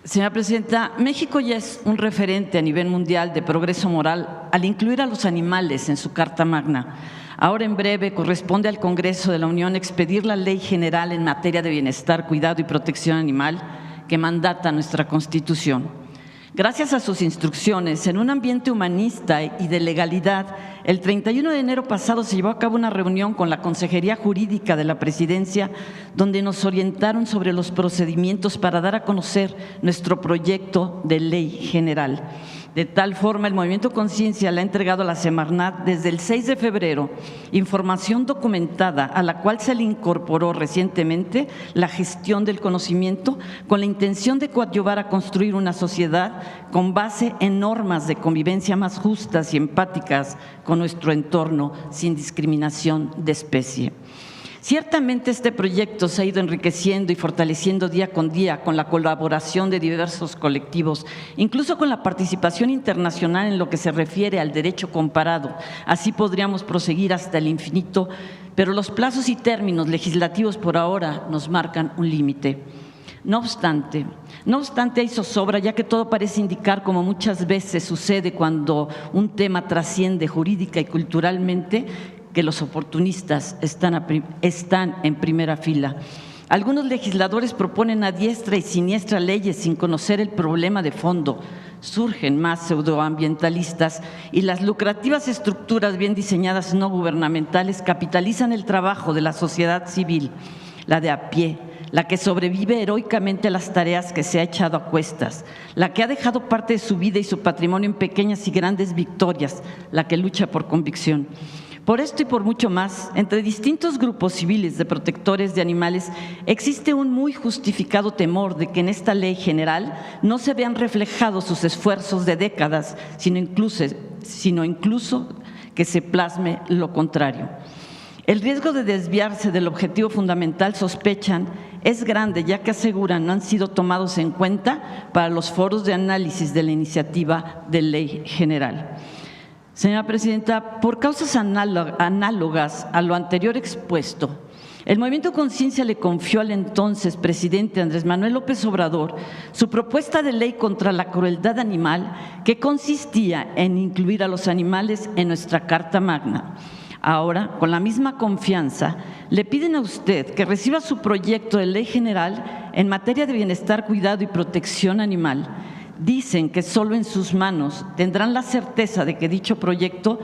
Señora presidenta, México ya es un referente a nivel mundial de progreso moral al incluir a los animales en su Carta Magna. Ahora en breve corresponde al Congreso de la Unión expedir la Ley General en materia de bienestar, cuidado y protección animal que mandata nuestra Constitución. Gracias a sus instrucciones, en un ambiente humanista y de legalidad, el 31 de enero pasado se llevó a cabo una reunión con la Consejería Jurídica de la Presidencia, donde nos orientaron sobre los procedimientos para dar a conocer nuestro proyecto de ley general. De tal forma, el Movimiento Conciencia le ha entregado a la Semarnat desde el 6 de febrero información documentada a la cual se le incorporó recientemente la gestión del conocimiento con la intención de coadyuvar a construir una sociedad con base en normas de convivencia más justas y empáticas con nuestro entorno sin discriminación de especie. Ciertamente este proyecto se ha ido enriqueciendo y fortaleciendo día con día con la colaboración de diversos colectivos, incluso con la participación internacional en lo que se refiere al derecho comparado. Así podríamos proseguir hasta el infinito, pero los plazos y términos legislativos por ahora nos marcan un límite. No obstante, hay zozobra, ya que todo parece indicar, como muchas veces sucede cuando un tema trasciende jurídica y culturalmente, que los oportunistas están en primera fila. Algunos legisladores proponen a diestra y siniestra leyes sin conocer el problema de fondo. Surgen más pseudoambientalistas y las lucrativas estructuras bien diseñadas no gubernamentales capitalizan el trabajo de la sociedad civil, la de a pie, la que sobrevive heroicamente a las tareas que se ha echado a cuestas, la que ha dejado parte de su vida y su patrimonio en pequeñas y grandes victorias, la que lucha por convicción. Por esto y por mucho más, entre distintos grupos civiles de protectores de animales existe un muy justificado temor de que en esta ley general no se vean reflejados sus esfuerzos de décadas, sino incluso que se plasme lo contrario. El riesgo de desviarse del objetivo fundamental, sospechan, es grande, ya que aseguran no han sido tomados en cuenta para los foros de análisis de la iniciativa de ley general. Señora presidenta, por causas análogas a lo anterior expuesto, el Movimiento Conciencia le confió al entonces presidente Andrés Manuel López Obrador su propuesta de ley contra la crueldad animal, que consistía en incluir a los animales en nuestra Carta Magna. Ahora, con la misma confianza, le piden a usted que reciba su proyecto de ley general en materia de bienestar, cuidado y protección animal. Dicen que solo en sus manos tendrán la certeza de que dicho proyecto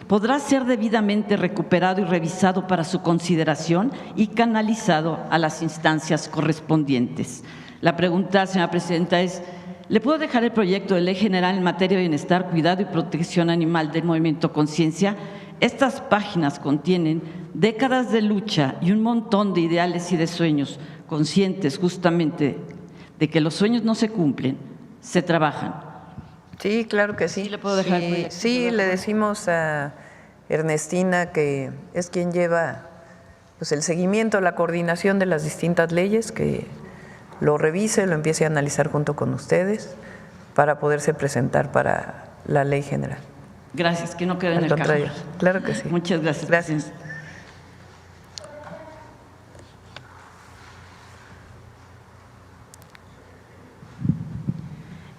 podrá ser debidamente recuperado y revisado para su consideración y canalizado a las instancias correspondientes. La pregunta, señora presidenta, es: ¿le puedo dejar el proyecto de ley general en materia de bienestar, cuidado y protección animal del Movimiento Conciencia? Estas páginas contienen décadas de lucha y un montón de ideales y de sueños, conscientes justamente de que los sueños no se cumplen, se trabajan. Sí, claro que sí. ¿Sí le puedo dejar? Sí, le decimos a Ernestina, que es quien lleva pues el seguimiento, la coordinación de las distintas leyes, que lo revise, lo empiece a analizar junto con ustedes para poderse presentar para la ley general. Gracias, que no quede en el cajón. Claro que sí. Muchas gracias. Gracias.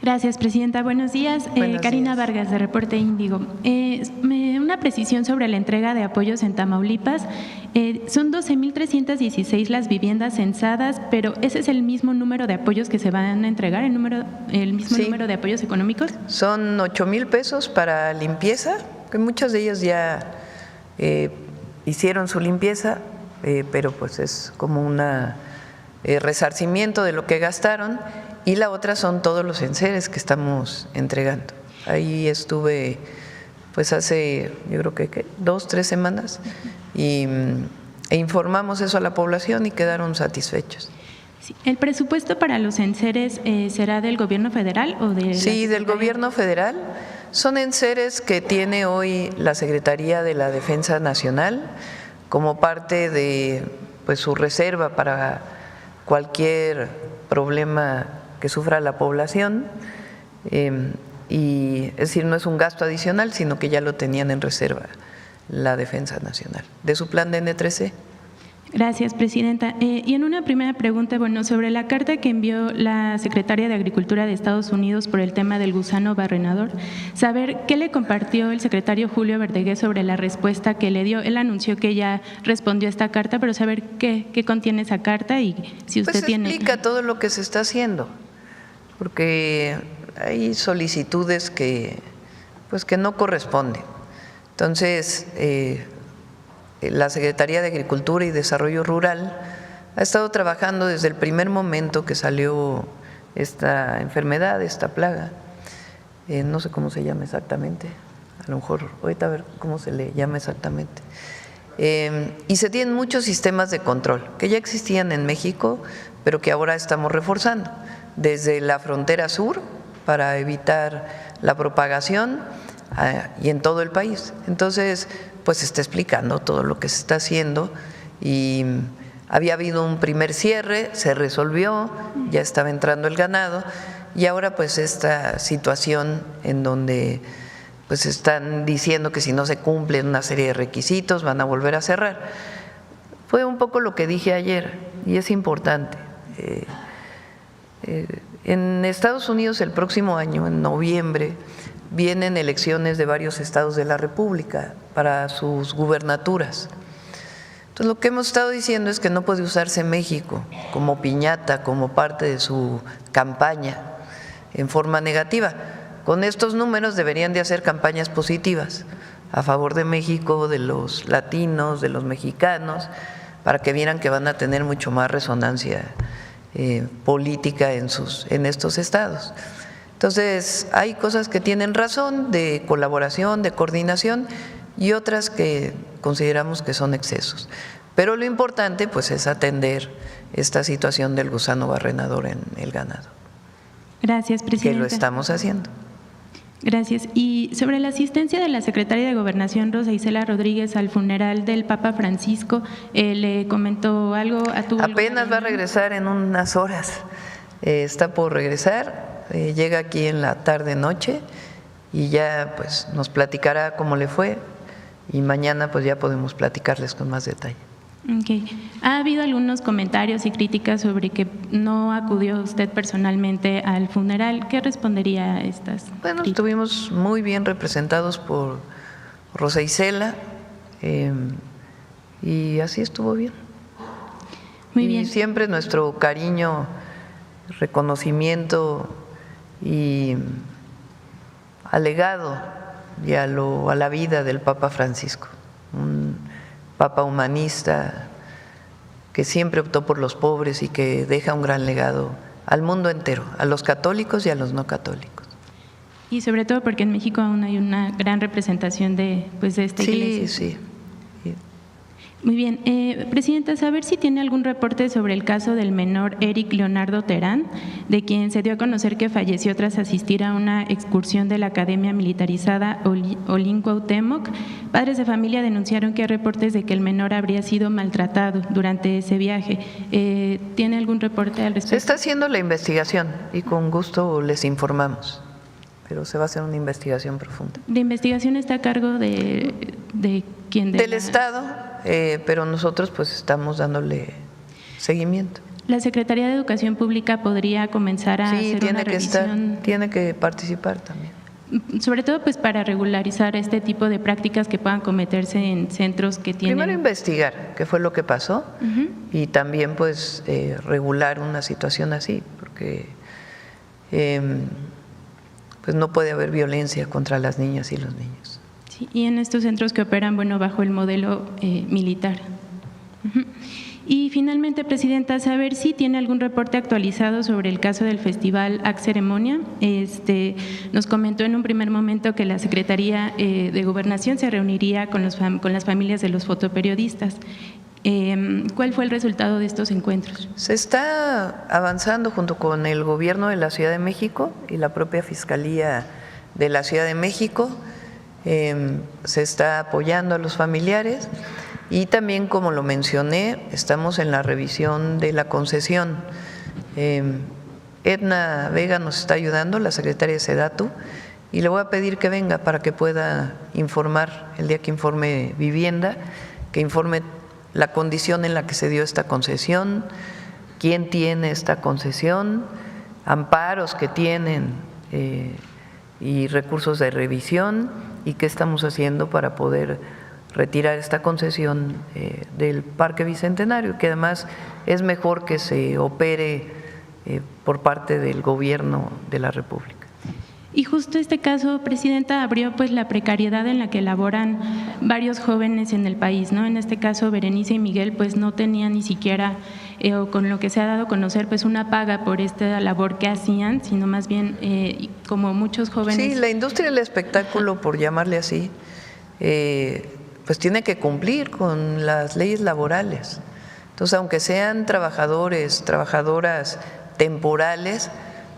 Gracias, presidenta. Buenos días. Karina Vargas, de Reporte Índigo. Una precisión sobre la entrega de apoyos en Tamaulipas. Son 12,316 las viviendas censadas, pero ¿ese es el mismo número de apoyos que se van a entregar, el mismo número de apoyos económicos? Son 8,000 pesos para limpieza, que muchas de ellas ya hicieron su limpieza, pero pues es como un resarcimiento de lo que gastaron. y la otra son todos los enseres que estamos entregando. Ahí estuve pues hace, yo creo que 2, 3 semanas e informamos eso a la población y quedaron satisfechos. Sí. ¿El presupuesto para los enseres será del gobierno federal o de Sí, del gobierno federal. Son enseres que tiene hoy la Secretaría de la Defensa Nacional como parte de pues su reserva para cualquier problema que sufra la población. Y es decir, no es un gasto adicional, sino que ya lo tenían en reserva la Defensa Nacional, de su plan de N3C. Gracias, presidenta. Y en una primera pregunta, bueno, sobre la carta que envió la secretaria de Agricultura de Estados Unidos por el tema del gusano barrenador, saber qué le compartió el secretario Julio Verdeguer sobre la respuesta que le dio. Él anunció que ya respondió a esta carta, pero saber qué contiene esa carta y si usted pues tiene… explica todo lo que se está haciendo, porque hay solicitudes que no corresponden. Entonces, la Secretaría de Agricultura y Desarrollo Rural ha estado trabajando desde el primer momento que salió esta enfermedad, esta plaga. No sé cómo se llama exactamente, a lo mejor ahorita a ver cómo se le llama exactamente. Y se tienen muchos sistemas de control que ya existían en México, pero que ahora estamos reforzando, desde la frontera sur para evitar la propagación y en todo el país. Entonces, pues se está explicando todo lo que se está haciendo y había habido un primer cierre, se resolvió, ya estaba entrando el ganado y ahora pues esta situación en donde pues están diciendo que si no se cumplen una serie de requisitos van a volver a cerrar. Fue un poco lo que dije ayer y es importante. En Estados Unidos el próximo año, en noviembre, vienen elecciones de varios estados de la República para sus gubernaturas. Entonces lo que hemos estado diciendo es que no puede usarse México como piñata, como parte de su campaña en forma negativa. Con estos números deberían de hacer campañas positivas a favor de México, de los latinos, de los mexicanos, para que vieran que van a tener mucho más resonancia política en estos estados. Entonces, hay cosas que tienen razón de colaboración, de coordinación y otras que consideramos que son excesos. Pero lo importante pues es atender esta situación del gusano barrenador en el ganado. Gracias, presidenta. Que lo estamos haciendo. Gracias. Y sobre la asistencia de la secretaria de Gobernación, Rosa Isela Rodríguez, al funeral del Papa Francisco, ¿le comentó algo? Apenas va a regresar en unas horas, está por regresar. Llega aquí en la tarde-noche y ya pues nos platicará cómo le fue y mañana pues ya podemos platicarles con más detalle. Okay. Ha habido algunos comentarios y críticas sobre que no acudió usted personalmente al funeral. ¿Qué respondería a estas Bueno, críticas? estuvimos muy bien representados por Rosa Isela y así estuvo bien. Muy bien. Y siempre nuestro cariño, reconocimiento y alegado y a la vida del Papa Francisco, un Papa humanista que siempre optó por los pobres y que deja un gran legado al mundo entero, a los católicos y a los no católicos. Y sobre todo porque en México aún hay una gran representación de esta iglesia. Sí. Muy bien. Presidenta, saber si tiene algún reporte sobre el caso del menor Eric Leonardo Terán, de quien se dio a conocer que falleció tras asistir a una excursión de la Academia Militarizada Olin Cuauhtémoc. Padres de familia denunciaron que hay reportes de que el menor habría sido maltratado durante ese viaje. ¿Tiene algún reporte al respecto? Se está haciendo la investigación y con gusto les informamos, pero se va a hacer una investigación profunda. ¿La investigación está a cargo de quién? Del Estado. Pero nosotros pues estamos dándole seguimiento. ¿La Secretaría de Educación Pública podría comenzar a hacer una revisión? Tiene que participar también. Sobre todo pues para regularizar este tipo de prácticas que puedan cometerse en centros que tienen… Primero investigar qué fue lo que pasó y también pues regular una situación así, porque pues no puede haber violencia contra las niñas y los niños. Sí, y en estos centros que operan bajo el modelo militar. Y finalmente, Presidenta, saber si tiene algún reporte actualizado sobre el caso del Festival Ac Ceremonia. Nos comentó en un primer momento que la Secretaría de Gobernación se reuniría con las familias de los fotoperiodistas. ¿Cuál fue el resultado de estos encuentros? Se está avanzando junto con el Gobierno de la Ciudad de México y la propia Fiscalía de la Ciudad de México. Se está apoyando a los familiares y también, como lo mencioné, estamos en la revisión de la concesión. Edna Vega nos está ayudando, la secretaria de Sedatu, y le voy a pedir que venga para que pueda informar el día que informe Vivienda, que informe la condición en la que se dio esta concesión, quién tiene esta concesión, amparos que tienen y recursos de revisión, y qué estamos haciendo para poder retirar esta concesión del Parque Bicentenario, que además es mejor que se opere por parte del Gobierno de la República. Y justo este caso, Presidenta, abrió pues la precariedad en la que laboran varios jóvenes en el país, ¿no? En este caso, Berenice y Miguel pues no tenían ni siquiera, o con lo que se ha dado a conocer, pues una paga por esta labor que hacían, sino más bien como muchos jóvenes. Sí, la industria del espectáculo, por llamarle así, pues tiene que cumplir con las leyes laborales. Entonces, aunque sean trabajadores, trabajadoras temporales,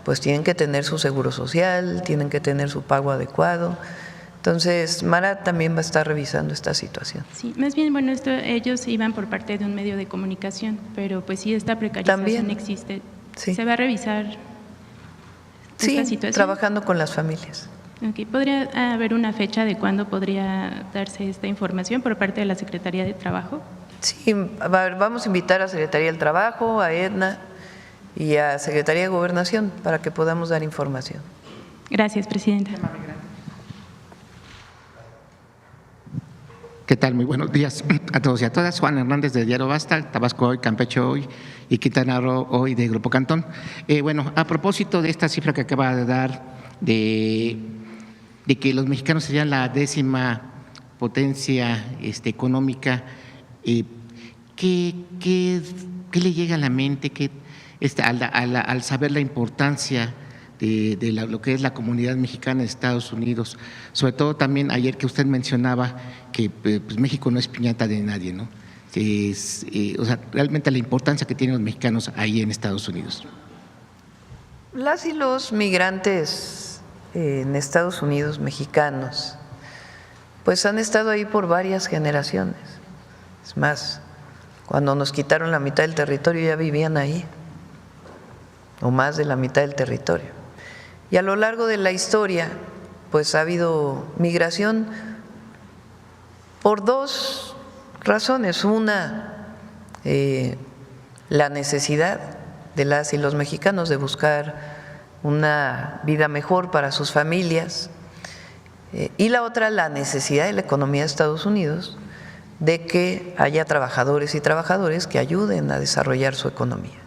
pues tienen que tener su seguro social, tienen que tener su pago adecuado. Entonces, Mara también va a estar revisando esta situación. Sí, más bien, bueno, ellos iban por parte de un medio de comunicación, pero pues sí, esta precarización también existe. Sí. ¿Se va a revisar esta situación? Trabajando con las familias. Okay. ¿Podría haber una fecha de cuándo podría darse esta información por parte de la Secretaría de Trabajo? Sí, vamos a invitar a Secretaría del Trabajo, a Edna y a Secretaría de Gobernación para que podamos dar información. Gracias, Presidenta. ¿Qué tal? Muy buenos días a todos y a todas. Juan Hernández de Diario Basta, Tabasco Hoy, Campeche Hoy y Quintana Roo Hoy de Grupo Cantón. Bueno, a propósito de esta cifra que acaba de dar de que los mexicanos serían la 10ª potencia económica, ¿qué le llega a la mente al saber la importancia de lo que es la comunidad mexicana de Estados Unidos? Sobre todo también ayer que usted mencionaba que pues México no es piñata de nadie, ¿no? O sea, realmente la importancia que tienen los mexicanos ahí en Estados Unidos. Las y los migrantes en Estados Unidos, mexicanos, pues han estado ahí por varias generaciones. Es más, cuando nos quitaron la mitad del territorio ya vivían ahí, o más de la mitad del territorio. Y a lo largo de la historia, pues ha habido migración por dos razones. Una, la necesidad de las y los mexicanos de buscar una vida mejor para sus familias, y la otra, la necesidad de la economía de Estados Unidos de que haya trabajadores y trabajadoras que ayuden a desarrollar su economía.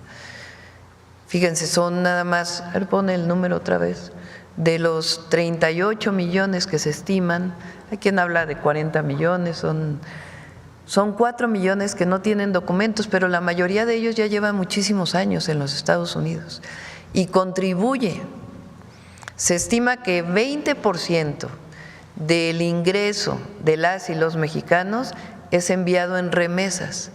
Fíjense, son nada más, a ver, pone el número otra vez, de los 38 millones que se estiman, hay quien habla de 40 millones, son 4 millones que no tienen documentos, pero la mayoría de ellos ya llevan muchísimos años en los Estados Unidos y contribuye. Se estima que 20% del ingreso de las y los mexicanos es enviado en remesas.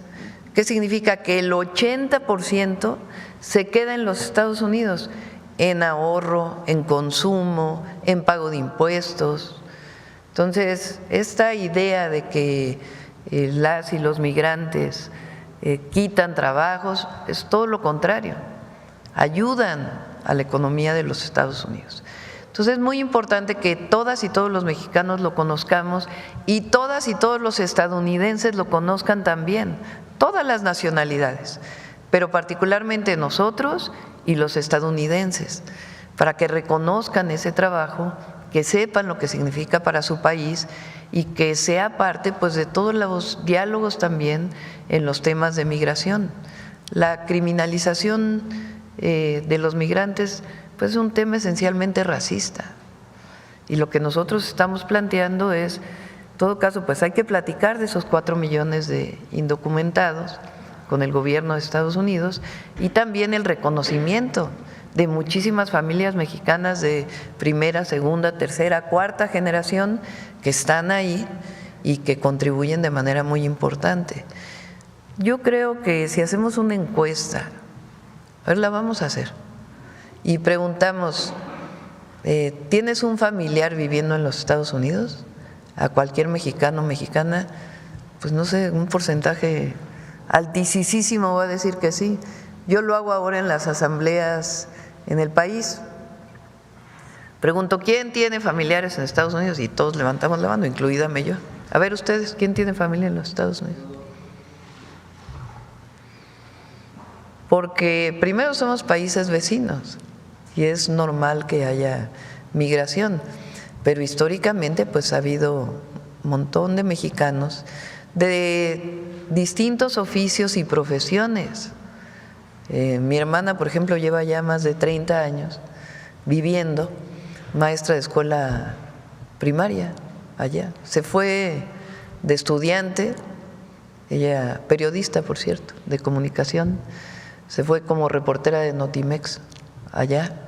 ¿Qué significa? Que el 80% se queda en los Estados Unidos en ahorro, en consumo, en pago de impuestos. Entonces, esta idea de que las y los migrantes quitan trabajos es todo lo contrario, ayudan a la economía de los Estados Unidos. Entonces es muy importante que todas y todos los mexicanos lo conozcamos y todas y todos los estadounidenses lo conozcan también, todas las nacionalidades, pero particularmente nosotros y los estadounidenses, para que reconozcan ese trabajo, que sepan lo que significa para su país y que sea parte pues de todos los diálogos también en los temas de migración. La criminalización de los migrantes pues es un tema esencialmente racista, y lo que nosotros estamos planteando es, en todo caso, pues hay que platicar de esos 4 millones de indocumentados, con el gobierno de Estados Unidos y también el reconocimiento de muchísimas familias mexicanas de primera, segunda, tercera, cuarta generación que están ahí y que contribuyen de manera muy importante. Yo creo que si hacemos una encuesta, a ver, la vamos a hacer, y preguntamos, ¿tienes un familiar viviendo en los Estados Unidos? A cualquier mexicano o mexicana, pues no sé, un porcentaje altísimo va a decir que sí. Yo lo hago ahora en las asambleas en el país. Pregunto, ¿quién tiene familiares en Estados Unidos? Y todos levantamos la mano, incluídame yo. A ver ustedes, ¿quién tiene familia en los Estados Unidos? Porque primero somos países vecinos y es normal que haya migración, pero históricamente pues ha habido un montón de mexicanos de distintos oficios y profesiones. Mi hermana, por ejemplo, lleva ya más de 30 años viviendo, maestra de escuela primaria allá. Se fue de estudiante, ella periodista, por cierto, de comunicación, se fue como reportera de Notimex allá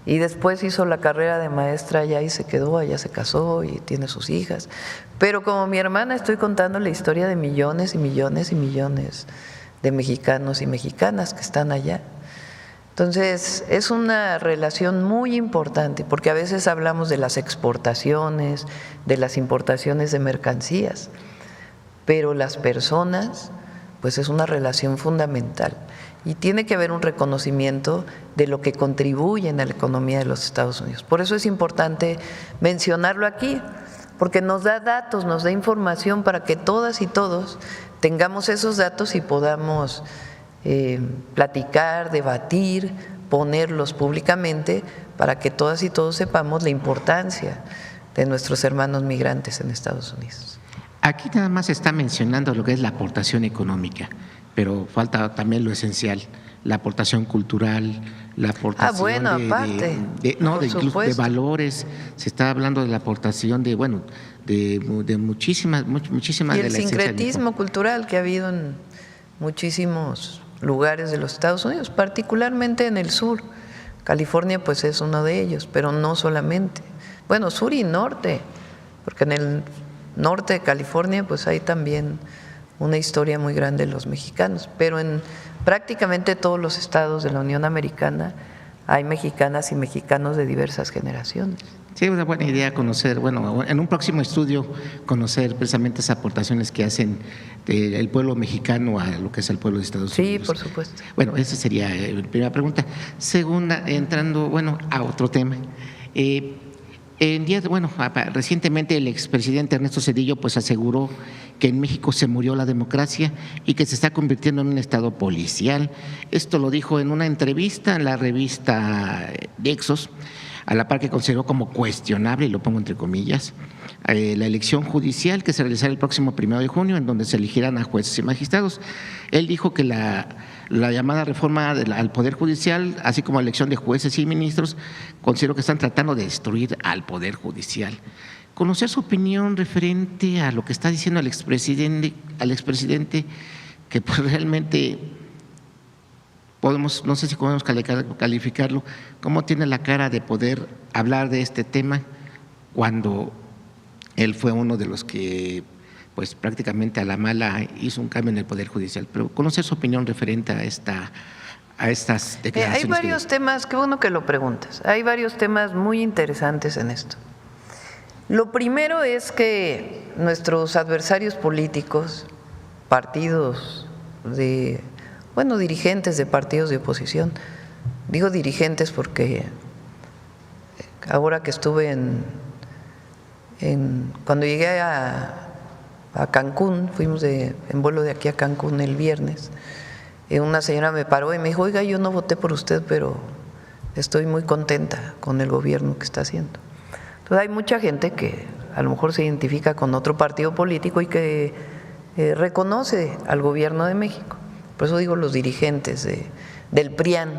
y después hizo la carrera de maestra allá y se quedó, allá se casó y tiene sus hijas. Pero como mi hermana estoy contando la historia de millones y millones y millones de mexicanos y mexicanas que están allá. Entonces, es una relación muy importante porque a veces hablamos de las exportaciones, de las importaciones de mercancías, pero las personas, pues es una relación fundamental y tiene que haber un reconocimiento de lo que contribuyen a la economía de los Estados Unidos. Por eso es importante mencionarlo aquí, porque nos da datos, nos da información para que todas y todos tengamos esos datos y podamos platicar, debatir, ponerlos públicamente para que todas y todos sepamos la importancia de nuestros hermanos migrantes en Estados Unidos. Aquí nada más se está mencionando lo que es la aportación económica, pero falta también lo esencial, la aportación cultural, la aportación bueno, aparte, incluso de valores. Se está hablando de la aportación de muchísimas y el sincretismo cultural que ha habido en muchísimos lugares de los Estados Unidos, particularmente en el sur. California pues es uno de ellos, pero no solamente. Bueno, sur y norte, porque en el norte de California pues hay también una historia muy grande de los mexicanos, pero en prácticamente todos los estados de la Unión Americana hay mexicanas y mexicanos de diversas generaciones. Sí, es una buena idea conocer, en un próximo estudio conocer precisamente esas aportaciones que hacen el pueblo mexicano a lo que es el pueblo de Estados Unidos. Sí, por supuesto. Bueno, esa sería la primera pregunta. Segunda, entrando, a otro tema. Recientemente el expresidente Ernesto Zedillo pues aseguró que en México se murió la democracia y que se está convirtiendo en un estado policial. Esto lo dijo en una entrevista en la revista Nexos, a la par que consideró como cuestionable, y lo pongo entre comillas, la elección judicial que se realizará el próximo 1 de junio, en donde se elegirán a jueces y magistrados. Él dijo que la llamada reforma al Poder Judicial, así como la elección de jueces y ministros, considero que están tratando de destruir al Poder Judicial. Conocer su opinión referente a lo que está diciendo el expresidente, que pues realmente no sé si podemos calificarlo, cómo tiene la cara de poder hablar de este tema cuando él fue uno de los que pues prácticamente a la mala hizo un cambio en el Poder Judicial. Pero conocer su opinión referente a estas declaraciones. Hay varios temas, qué bueno que lo preguntas, hay varios temas muy interesantes en esto. Lo primero es que nuestros adversarios políticos, partidos dirigentes de partidos de oposición, digo dirigentes porque ahora que estuve cuando llegué a Cancún, fuimos en vuelo de aquí a Cancún el viernes, una señora me paró y me dijo, oiga, yo no voté por usted, pero estoy muy contenta con el gobierno que está haciendo. Entonces hay mucha gente que a lo mejor se identifica con otro partido político y que reconoce al gobierno de México. Por eso digo los dirigentes del PRIAN,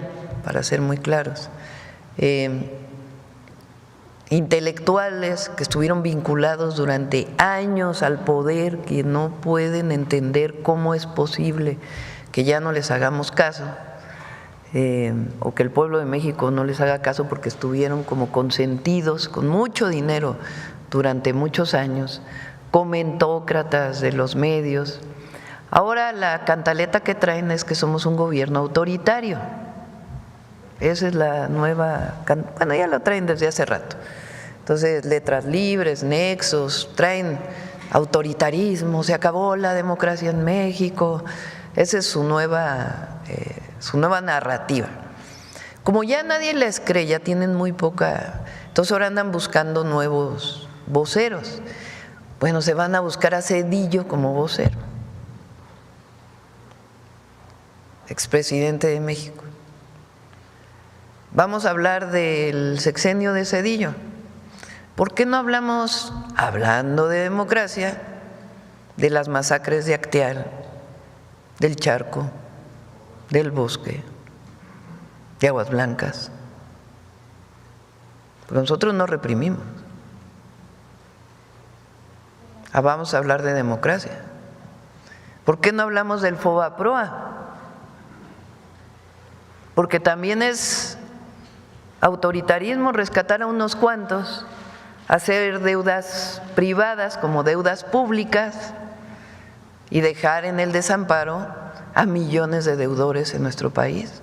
para ser muy claros. Intelectuales que estuvieron vinculados durante años al poder, que no pueden entender cómo es posible que ya no les hagamos caso, o que el pueblo de México no les haga caso porque estuvieron como consentidos con mucho dinero durante muchos años, comentócratas de los medios. Ahora la cantaleta que traen es que somos un gobierno autoritario. Esa es la nueva, bueno, ya lo traen desde hace rato. Entonces, letras libres, nexos, traen autoritarismo, se acabó la democracia en México. Esa es su nueva narrativa. Como ya nadie les cree, ya tienen muy poca, entonces ahora andan buscando nuevos voceros. Bueno, se van a buscar a Zedillo como vocero, expresidente de México. Vamos a hablar del sexenio de Zedillo. ¿Por qué no hablamos, hablando de democracia, de las masacres de Acteal, del Charco, del Bosque, de Aguas Blancas? Pero nosotros no reprimimos. Vamos a hablar de democracia. ¿Por qué no hablamos del FOBAPROA? Porque también es autoritarismo rescatar a unos cuantos, hacer deudas privadas como deudas públicas y dejar en el desamparo a millones de deudores en nuestro país,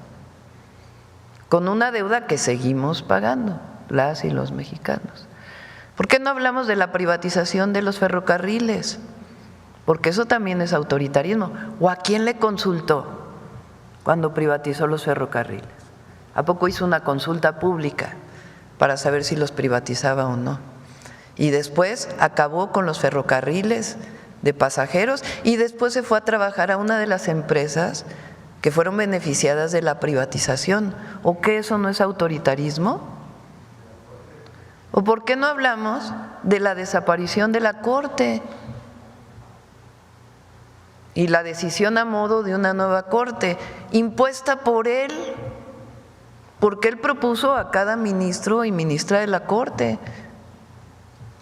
con una deuda que seguimos pagando las y los mexicanos. ¿Por qué no hablamos de la privatización de los ferrocarriles? Porque eso también es autoritarismo. ¿O a quién le consultó cuando privatizó los ferrocarriles? ¿A poco hizo una consulta pública para saber si los privatizaba o no? Y después acabó con los ferrocarriles de pasajeros y después se fue a trabajar a una de las empresas que fueron beneficiadas de la privatización. ¿O qué eso no es autoritarismo? ¿O por qué no hablamos de la desaparición de la Corte y la decisión a modo de una nueva Corte impuesta por él? Porque él propuso a cada ministro y ministra de la Corte,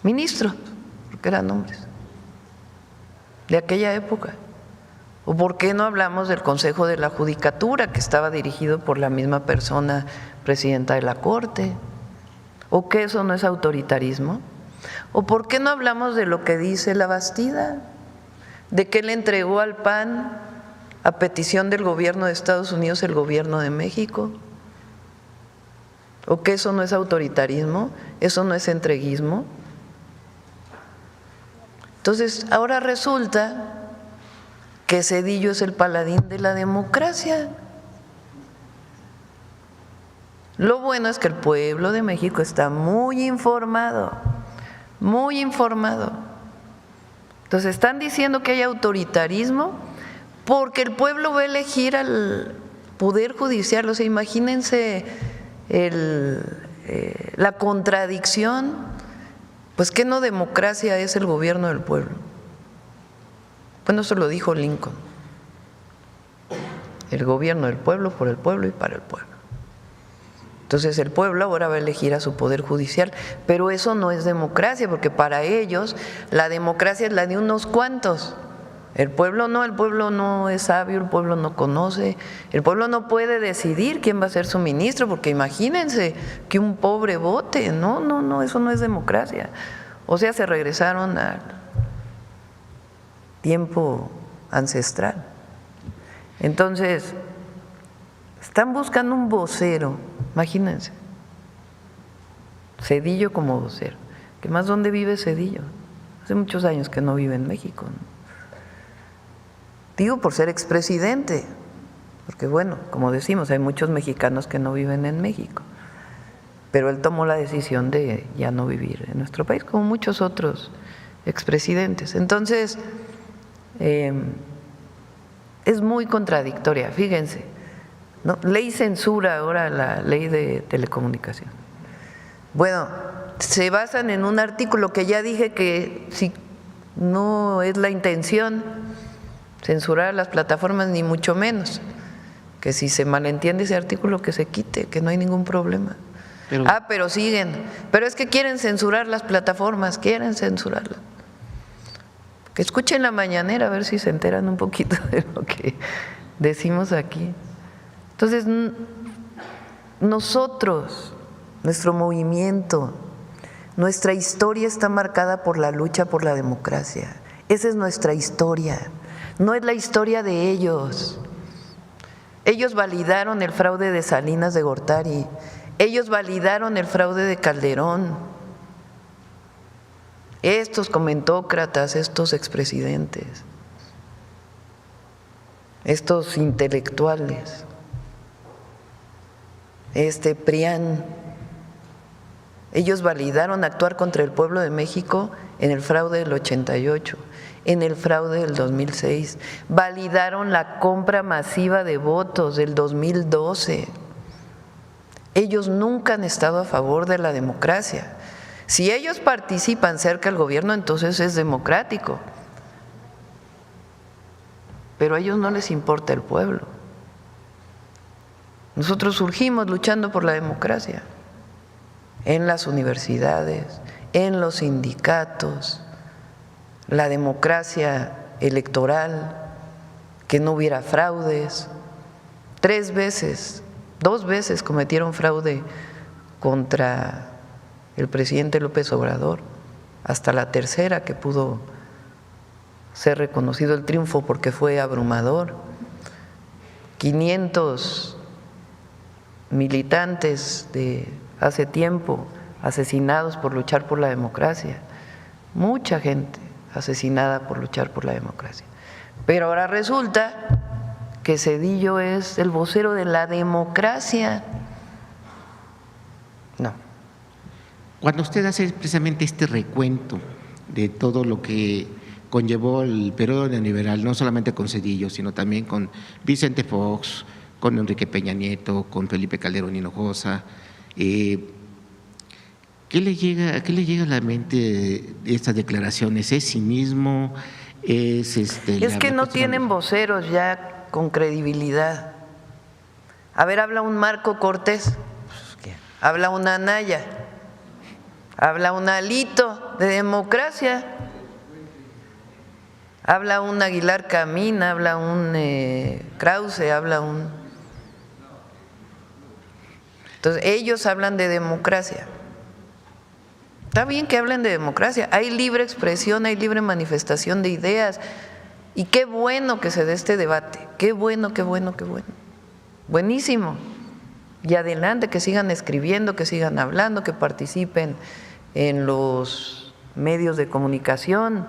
ministros, porque eran hombres, de aquella época. ¿O por qué no hablamos del Consejo de la Judicatura, que estaba dirigido por la misma persona, presidenta de la Corte? ¿O que eso no es autoritarismo? ¿O por qué no hablamos de lo que dice la Bastida? De que él entregó al PAN, a petición del gobierno de Estados Unidos, el gobierno de México. ¿O que eso no es autoritarismo? ¿Eso no es entreguismo? Entonces, ahora resulta que Zedillo es el paladín de la democracia. Lo bueno es que el pueblo de México está muy informado, muy informado. Entonces, están diciendo que hay autoritarismo porque el pueblo va a elegir al Poder Judicial. O sea, imagínense la contradicción. Pues ¿qué no democracia es el gobierno del pueblo? Bueno, eso lo dijo Lincoln. El gobierno del pueblo, por el pueblo y para el pueblo. Entonces el pueblo ahora va a elegir a su poder judicial, pero eso no es democracia, porque para ellos la democracia es la de unos cuantos. El pueblo no es sabio, el pueblo no conoce, el pueblo no puede decidir quién va a ser su ministro, porque imagínense que un pobre vote. No, eso no es democracia. O sea, se regresaron al tiempo ancestral. Entonces, están buscando un vocero, imagínense, Zedillo como vocero. ¿Qué más dónde vive Zedillo? Hace muchos años que no vive en México, ¿no? Digo por ser expresidente, porque bueno, como decimos, hay muchos mexicanos que no viven en México, pero él tomó la decisión de ya no vivir en nuestro país, como muchos otros expresidentes. Entonces, es muy contradictoria, fíjense, ¿no? Ley censura ahora la ley de telecomunicación. Bueno, se basan en un artículo que ya dije que si no es la intención censurar las plataformas, ni mucho menos, que si se malentiende ese artículo que se quite, que no hay ningún problema. Pero siguen, pero es que quieren censurar las plataformas, quieren censurarlas. Que escuchen la mañanera a ver si se enteran un poquito decimos aquí. Entonces, nosotros, nuestro movimiento, nuestra historia está marcada por la lucha por la democracia. Esa es nuestra historia, no es la historia de ellos. Ellos validaron el fraude de Salinas de Gortari, ellos validaron el fraude de Calderón. Estos comentócratas, estos expresidentes, estos intelectuales, PRIAN, ellos validaron actuar contra el pueblo de México en el fraude del 88, en el fraude del 2006, validaron la compra masiva de votos del 2012. Ellos nunca han estado a favor de la democracia. Si ellos participan cerca del gobierno, entonces es democrático. Pero a ellos no les importa el pueblo. Nosotros surgimos luchando por la democracia en las universidades, en los sindicatos, la democracia electoral, que no hubiera fraudes. 2 veces cometieron fraude contra el presidente López Obrador, hasta la tercera que pudo ser reconocido el triunfo porque fue abrumador. 500 militantes de hace tiempo asesinados por luchar por la democracia, mucha gente asesinada por luchar por la democracia. Pero ahora resulta que Zedillo es el vocero de la democracia. No. Cuando usted hace precisamente este recuento de todo lo que conllevó el periodo neoliberal, no solamente con Zedillo, sino también con Vicente Fox, con Enrique Peña Nieto, con Felipe Calderón Hinojosa, ¿qué le llega a la mente de estas declaraciones? ¿Es cinismo? ¿Es que no tienen voceros ya con credibilidad. A ver, habla un Marco Cortés, habla un Anaya, habla un Alito de democracia, habla un Aguilar Camín, habla un Krause, habla un… Entonces, ellos hablan de democracia. Está bien que hablen de democracia, hay libre expresión, hay libre manifestación de ideas, y qué bueno que se dé este debate, qué bueno. Buenísimo. Y adelante, que sigan escribiendo, que sigan hablando, que participen en los medios de comunicación.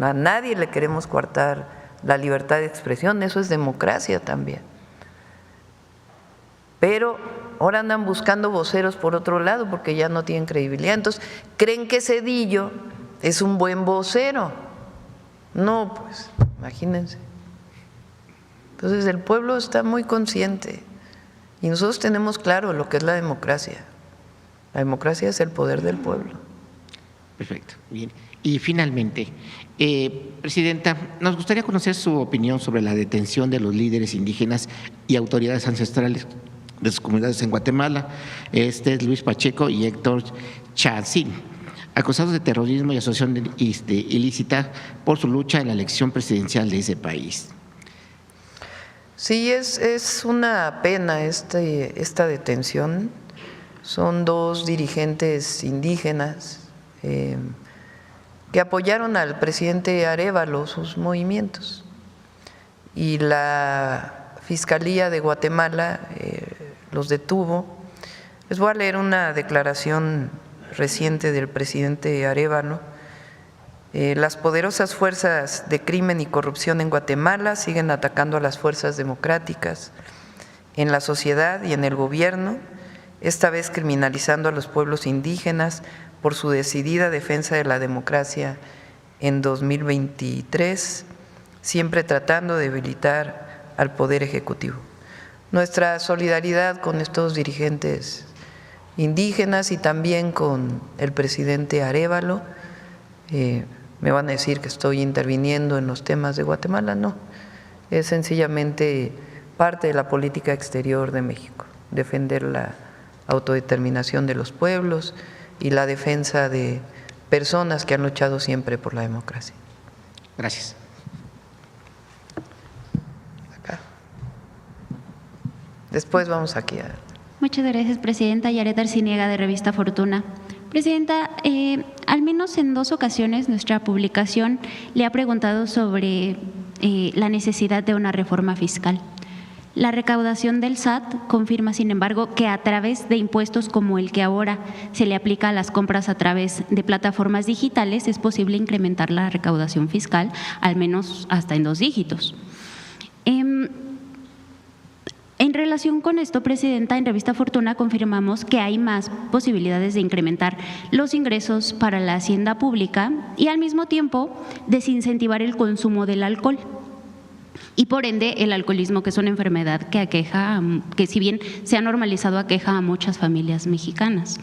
A nadie le queremos coartar la libertad de expresión, eso es democracia también. Pero ahora andan buscando voceros por otro lado porque ya no tienen credibilidad. Entonces, creen que Zedillo es un buen vocero. No, pues, imagínense. Entonces, el pueblo está muy consciente y nosotros tenemos claro lo que es la democracia. La democracia es el poder del pueblo. Perfecto, bien. Y finalmente, Presidenta, nos gustaría conocer su opinión sobre la detención de los líderes indígenas y autoridades ancestrales de sus comunidades en Guatemala, Luis Pacheco y Héctor Chacín, acusados de terrorismo y asociación ilícita por su lucha en la elección presidencial de ese país. Sí, es una pena esta detención. Son 2 dirigentes indígenas que apoyaron al presidente Arévalo, sus movimientos. Y la Fiscalía de Guatemala los detuvo. Les voy a leer una declaración reciente del presidente Arévalo. Las poderosas fuerzas de crimen y corrupción en Guatemala siguen atacando a las fuerzas democráticas en la sociedad y en el gobierno, esta vez criminalizando a los pueblos indígenas por su decidida defensa de la democracia en 2023, siempre tratando de debilitar al Poder Ejecutivo. Nuestra solidaridad con estos dirigentes indígenas y también con el presidente Arévalo. Me van a decir que estoy interviniendo en los temas de Guatemala, no, es sencillamente parte de la política exterior de México, defender la autodeterminación de los pueblos y la defensa de personas que han luchado siempre por la democracia. Gracias. Acá. Después vamos aquí a… Muchas gracias, Presidenta. Yaret Arciniega, de Revista Fortuna. Presidenta, al menos en 2 ocasiones nuestra publicación le ha preguntado sobre la necesidad de una reforma fiscal. La recaudación del SAT confirma, sin embargo, que a través de impuestos como el que ahora se le aplica a las compras a través de plataformas digitales es posible incrementar la recaudación fiscal, al menos hasta en 2 dígitos. En relación con esto, Presidenta, en Revista Fortuna confirmamos que hay más posibilidades de incrementar los ingresos para la hacienda pública y al mismo tiempo desincentivar el consumo del alcohol. Y por ende el alcoholismo, que es una enfermedad que aqueja, que si bien se ha normalizado, aqueja a muchas familias mexicanas.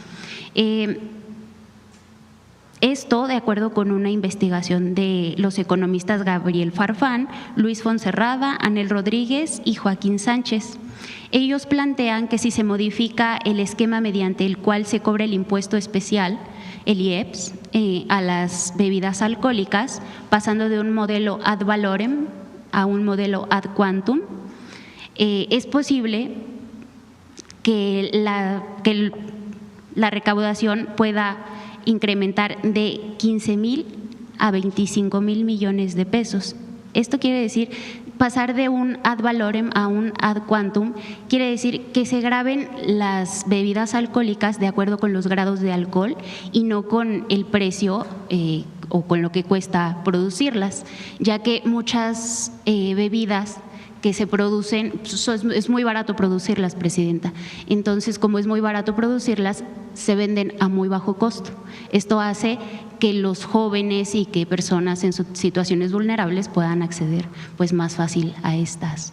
Esto de acuerdo con una investigación de los economistas Gabriel Farfán, Luis Fonserrada, Anel Rodríguez y Joaquín Sánchez. Ellos plantean que si se modifica el esquema mediante el cual se cobra el impuesto especial, el IEPS, a las bebidas alcohólicas, pasando de un modelo ad valorem a un modelo ad quantum, es posible que la recaudación pueda incrementar de 15,000 a 25,000 millones de pesos. Esto quiere decir, pasar de un ad valorem a un ad quantum, quiere decir que se graben las bebidas alcohólicas de acuerdo con los grados de alcohol y no con el precio o con lo que cuesta producirlas, ya que muchas bebidas que se producen, es muy barato producirlas, Presidenta. Entonces, como es muy barato producirlas, se venden a muy bajo costo. Esto hace que los jóvenes y que personas en situaciones vulnerables puedan acceder pues más fácil a estas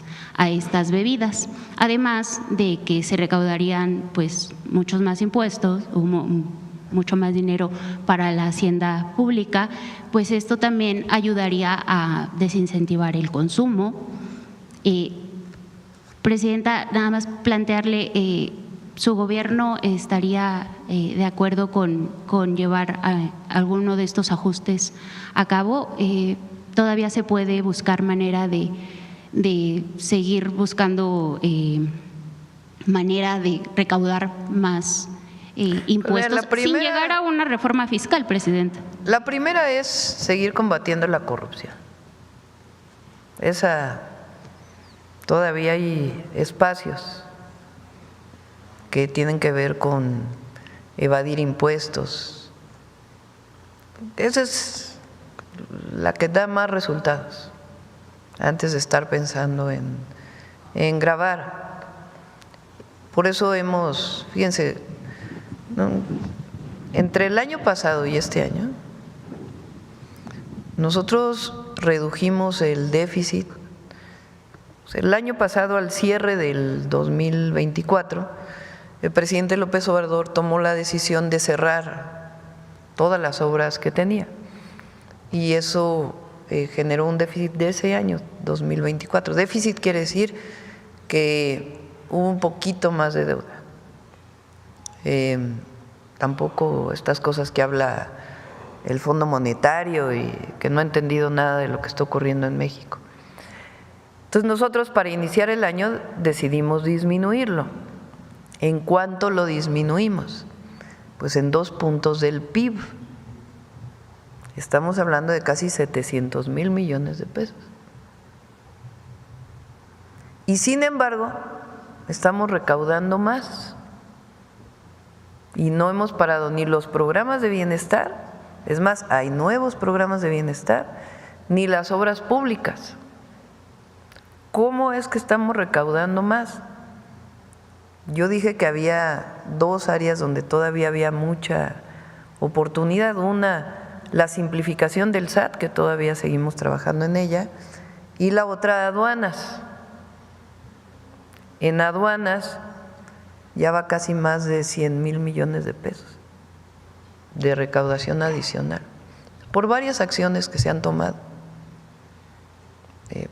bebidas. Además de que se recaudarían pues muchos más impuestos, mucho más dinero para la hacienda pública, pues esto también ayudaría a desincentivar el consumo. Presidenta, nada más plantearle, ¿su gobierno estaría de acuerdo con llevar alguno de estos ajustes a cabo? ¿Todavía se puede buscar manera de seguir buscando manera de recaudar más impuestos sin llegar a una reforma fiscal, Presidenta? La primera es seguir combatiendo la corrupción. Esa… Todavía hay espacios que tienen que ver con evadir impuestos. Esa es la que da más resultados, antes de estar pensando en gravar. Por eso fíjense, ¿no?, entre el año pasado y este año, nosotros redujimos el déficit. El año pasado, al cierre del 2024, el presidente López Obrador tomó la decisión de cerrar todas las obras que tenía y eso generó un déficit de ese año, 2024. Déficit quiere decir que hubo un poquito más de deuda. Tampoco estas cosas que habla el Fondo Monetario y que no ha entendido nada de lo que está ocurriendo en México. Entonces nosotros, para iniciar el año, decidimos disminuirlo. ¿En cuánto lo disminuimos? Pues en 2 puntos del PIB. Estamos hablando de casi 700,000 millones de pesos. Y sin embargo, estamos recaudando más. Y no hemos parado ni los programas de bienestar, es más, hay nuevos programas de bienestar, ni las obras públicas. ¿Cómo es que estamos recaudando más? Yo dije que había 2 áreas donde todavía había mucha oportunidad. Una, la simplificación del SAT, que todavía seguimos trabajando en ella, y la otra, aduanas. En aduanas ya va casi más de 100,000 millones de pesos de recaudación adicional, por varias acciones que se han tomado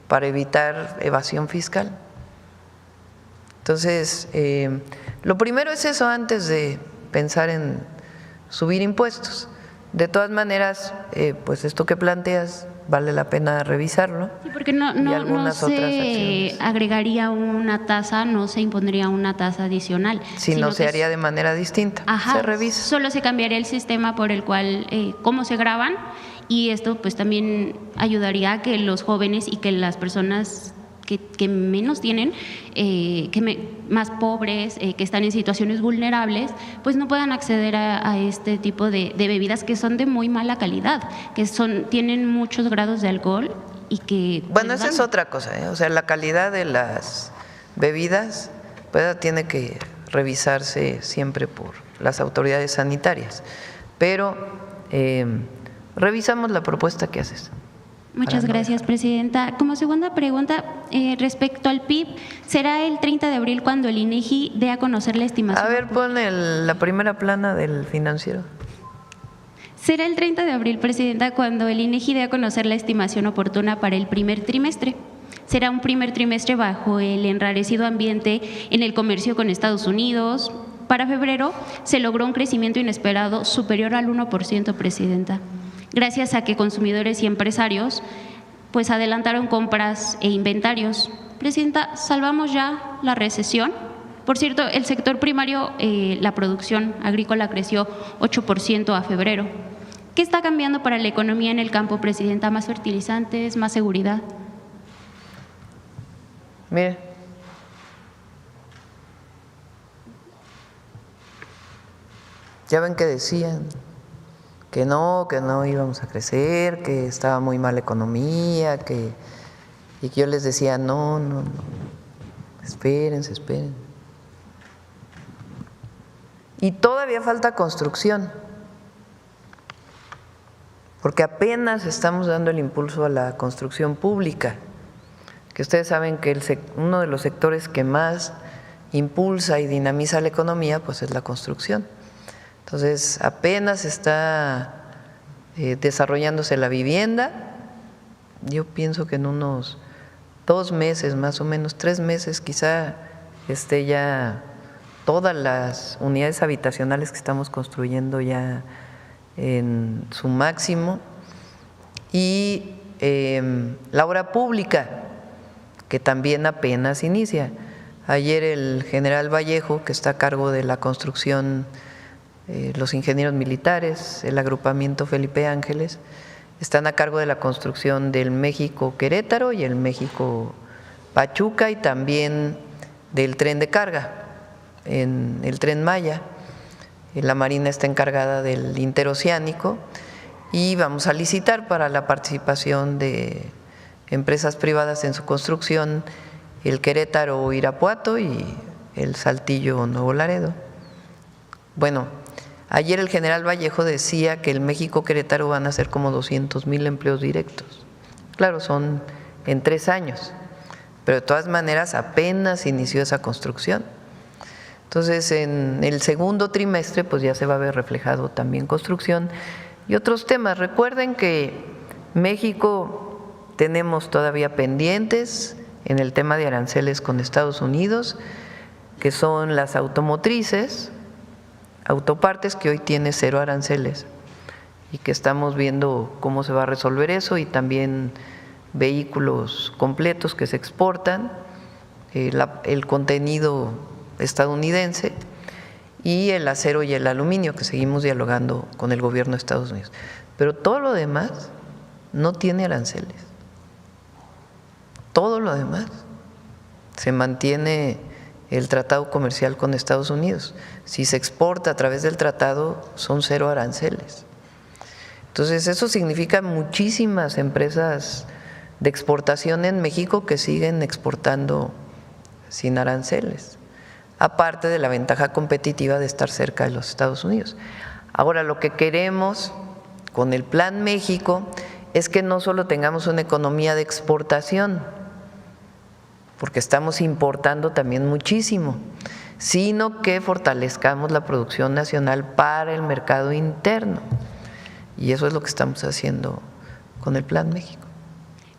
para evitar evasión fiscal. Entonces, lo primero es eso antes de pensar en subir impuestos. De todas maneras, pues esto que planteas vale la pena revisarlo. Sí, porque y no algunas otras se acciones. agregaría una tasa, no se impondría una tasa adicional. Si no, se haría de manera distinta. Ajá, Se revisa. solo se cambiaría el sistema por el cual, cómo se graban, y esto pues también ayudaría a que los jóvenes y que las personas que menos tienen, más pobres, que están en situaciones vulnerables, pues no puedan acceder a este tipo de bebidas que son de muy mala calidad, que tienen muchos grados de alcohol y que… Bueno, esa es otra cosa, ¿eh? O sea, la calidad de las bebidas pues tiene que revisarse siempre por las autoridades sanitarias, pero revisamos la propuesta que haces. Muchas gracias, Presidenta. Como segunda pregunta, respecto al PIB, ¿será el 30 de abril cuando el INEGI dé a conocer la estimación? A ver, pon la primera plana del financiero. ¿Será el 30 de abril, Presidenta, cuando el INEGI dé a conocer la estimación oportuna para el primer trimestre? Será un primer trimestre bajo el enrarecido ambiente en el comercio con Estados Unidos. Para febrero se logró un crecimiento inesperado superior al 1%, Presidenta, gracias a que consumidores y empresarios pues adelantaron compras e inventarios. Presidenta, ¿salvamos ya la recesión? Por cierto, el sector primario, la producción agrícola creció 8% a febrero. ¿Qué está cambiando para la economía en el campo, Presidenta? ¿Más fertilizantes, más seguridad? Mire, ya ven que decían que no íbamos a crecer, que estaba muy mal la economía, y que yo les decía, no, espérense. Y todavía falta construcción, porque apenas estamos dando el impulso a la construcción pública, que ustedes saben que uno de los sectores que más impulsa y dinamiza la economía pues es la construcción. Entonces, apenas está desarrollándose la vivienda. Yo pienso que en unos 2 meses, más o menos 3 meses, quizá esté ya todas las unidades habitacionales que estamos construyendo ya en su máximo. Y la obra pública, que también apenas inicia. Ayer el general Vallejo, que está a cargo de la construcción, los ingenieros militares, el agrupamiento Felipe Ángeles, están a cargo de la construcción del México-Querétaro y el México-Pachuca, y también del tren de carga, en el Tren Maya. La Marina está encargada del interoceánico y vamos a licitar para la participación de empresas privadas en su construcción el Querétaro-Irapuato y el Saltillo-Nuevo Laredo. Bueno, ayer el general Vallejo decía que el México-Querétaro van a ser como 200,000 empleos directos. Claro, son en 3 años, pero de todas maneras apenas inició esa construcción. Entonces, en el segundo trimestre pues ya se va a ver reflejado también construcción y otros temas. Recuerden que México tenemos todavía pendientes en el tema de aranceles con Estados Unidos, que son las automotrices, autopartes, que hoy tiene 0 aranceles y que estamos viendo cómo se va a resolver eso, y también vehículos completos que se exportan, el contenido estadounidense, y el acero y el aluminio, que seguimos dialogando con el gobierno de Estados Unidos. Pero todo lo demás no tiene aranceles. Todo lo demás se mantiene el tratado comercial con Estados Unidos. Si se exporta a través del tratado, son 0 aranceles. Entonces, eso significa muchísimas empresas de exportación en México que siguen exportando sin aranceles, aparte de la ventaja competitiva de estar cerca de los Estados Unidos. Ahora, lo que queremos con el Plan México es que no solo tengamos una economía de exportación, porque estamos importando también muchísimo, sino que fortalezcamos la producción nacional para el mercado interno. Y eso es lo que estamos haciendo con el Plan México.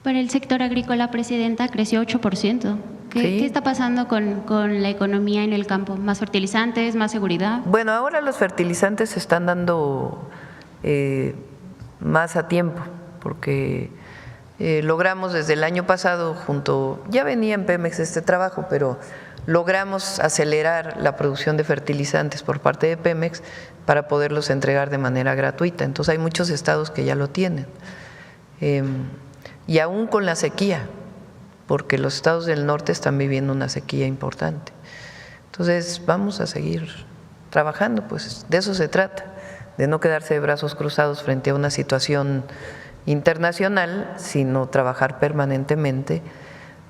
Para el sector agrícola, Presidenta, creció 8%. ¿Qué está pasando con la economía en el campo? ¿Más fertilizantes, más seguridad? Bueno, ahora los fertilizantes se están dando más a tiempo, porque logramos desde el año pasado ya venía en Pemex este trabajo, pero logramos acelerar la producción de fertilizantes por parte de Pemex para poderlos entregar de manera gratuita. Entonces hay muchos estados que ya lo tienen. Y aún con la sequía, porque los estados del norte están viviendo una sequía importante. Entonces vamos a seguir trabajando, pues de eso se trata, de no quedarse de brazos cruzados frente a una situación internacional, sino trabajar permanentemente,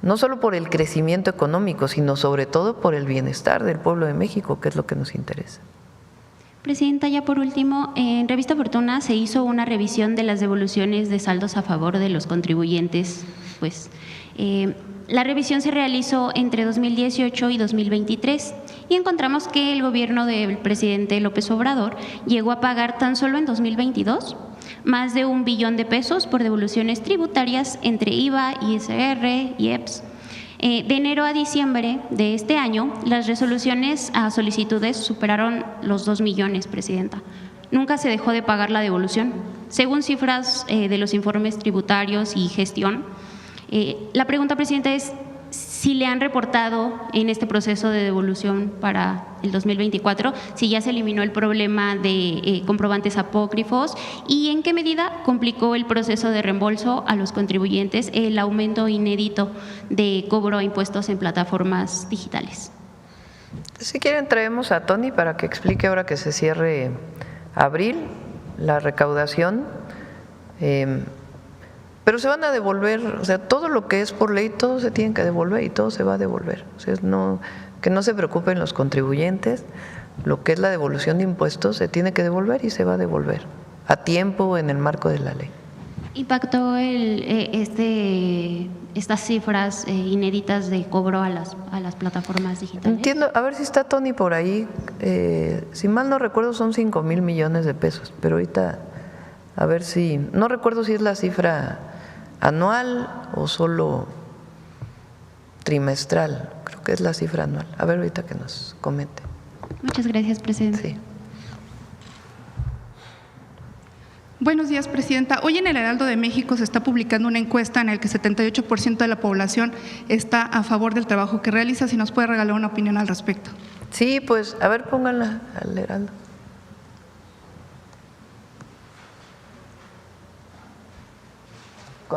no solo por el crecimiento económico, sino sobre todo por el bienestar del pueblo de México, que es lo que nos interesa. Presidenta, ya por último, en Revista Fortuna se hizo una revisión de las devoluciones de saldos a favor de los contribuyentes. La revisión se realizó entre 2018 y 2023 y encontramos que el gobierno del presidente López Obrador llegó a pagar tan solo en 2022 más de $1 billón por devoluciones tributarias entre IVA, ISR, IEPS. De enero a diciembre de este año, las resoluciones a solicitudes superaron los 2 millones, Presidenta. Nunca se dejó de pagar la devolución. Según cifras de los informes tributarios y gestión, la pregunta, Presidenta, es si le han reportado en este proceso de devolución para el 2024, si ya se eliminó el problema de comprobantes apócrifos y en qué medida complicó el proceso de reembolso a los contribuyentes el aumento inédito de cobro a impuestos en plataformas digitales. Si quieren traemos a Tony para que explique ahora que se cierre abril la recaudación. Pero se van a devolver, o sea, todo lo que es por ley, todo se tiene que devolver y todo se va a devolver. O sea, que no se preocupen los contribuyentes, lo que es la devolución de impuestos se tiene que devolver y se va a devolver a tiempo en el marco de la ley. ¿Impactó estas cifras inéditas de cobro a las plataformas digitales? Entiendo, a ver si está Tony por ahí, si mal no recuerdo son 5,000 millones de pesos, pero ahorita a ver si, no recuerdo si es la cifra anual o solo trimestral, creo que es la cifra anual. A ver ahorita que nos comente. Muchas gracias, Presidenta. Sí. Buenos días, Presidenta. Hoy en el Heraldo de México se está publicando una encuesta en la que 78% de la población está a favor del trabajo que realiza. Si nos puede regalar una opinión al respecto. Sí, pues a ver, pónganla al Heraldo.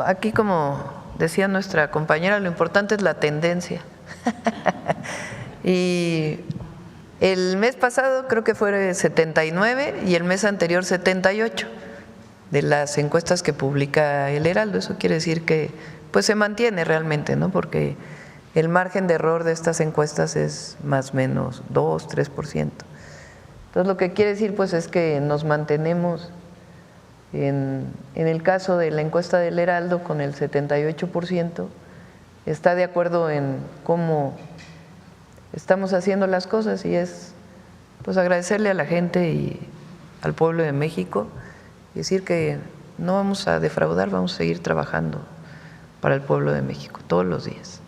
Aquí, como decía nuestra compañera, lo importante es la tendencia. Y el mes pasado creo que fue 79 y el mes anterior 78 de las encuestas que publica el Heraldo. Eso quiere decir que pues se mantiene realmente, ¿no? Porque el margen de error de estas encuestas es más o menos 2, 3%. Entonces lo que quiere decir pues es que nos mantenemos en el caso de la encuesta del Heraldo con el 78%, está de acuerdo en cómo estamos haciendo las cosas y es pues agradecerle a la gente y al pueblo de México y decir que no vamos a defraudar, vamos a seguir trabajando para el pueblo de México todos los días.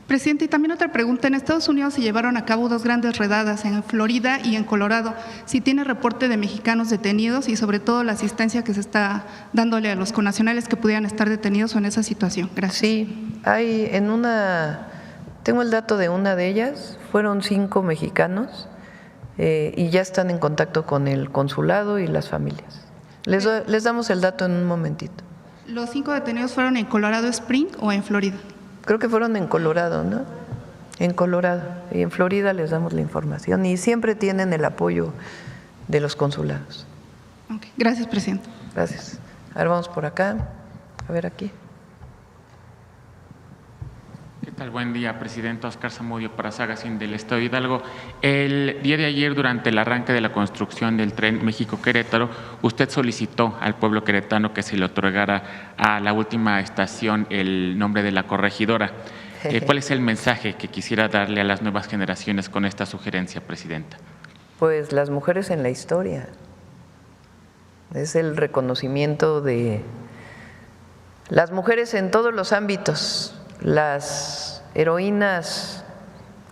Presidente, y también otra pregunta. En Estados Unidos se llevaron a cabo 2 grandes redadas, en Florida y en Colorado. Si tiene reporte de mexicanos detenidos y sobre todo la asistencia que se está dándole a los connacionales que pudieran estar detenidos en esa situación. Gracias. Sí, hay tengo el dato de una de ellas, fueron 5 mexicanos y ya están en contacto con el consulado y las familias. Les damos el dato en un momentito. ¿Los 5 detenidos fueron en Colorado Springs o en Florida? Creo que fueron en Colorado, ¿no? En Colorado. Y en Florida les damos la información y siempre tienen el apoyo de los consulados. Okay. Gracias, Presidente. Gracias. A ver, vamos por acá. A ver aquí. ¿Qué tal? Buen día, Presidente. Oscar Zamudio para Sagacín del Estado de Hidalgo. El día de ayer, durante el arranque de la construcción del tren México-Querétaro, usted solicitó al pueblo queretano que se le otorgara a la última estación el nombre de la corregidora. ¿Cuál es el mensaje que quisiera darle a las nuevas generaciones con esta sugerencia, Presidenta? Pues las mujeres en la historia. Es el reconocimiento de las mujeres en todos los ámbitos. Las heroínas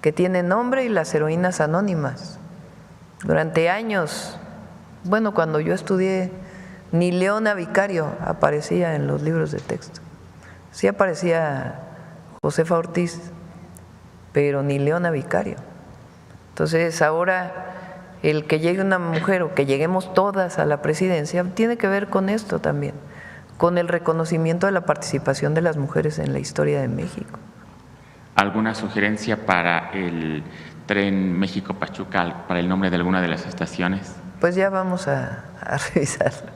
que tienen nombre y las heroínas anónimas. Durante años Bueno, cuando yo estudié, ni Leona Vicario aparecía en los libros de texto. Sí aparecía Josefa Ortiz, pero ni Leona Vicario. Entonces ahora el que llegue una mujer o que lleguemos todas a la presidencia tiene que ver con esto también, con el reconocimiento de la participación de las mujeres en la historia de México. ¿Alguna sugerencia para el tren México-Pachuca, para el nombre de alguna de las estaciones? Pues ya vamos a revisarlo.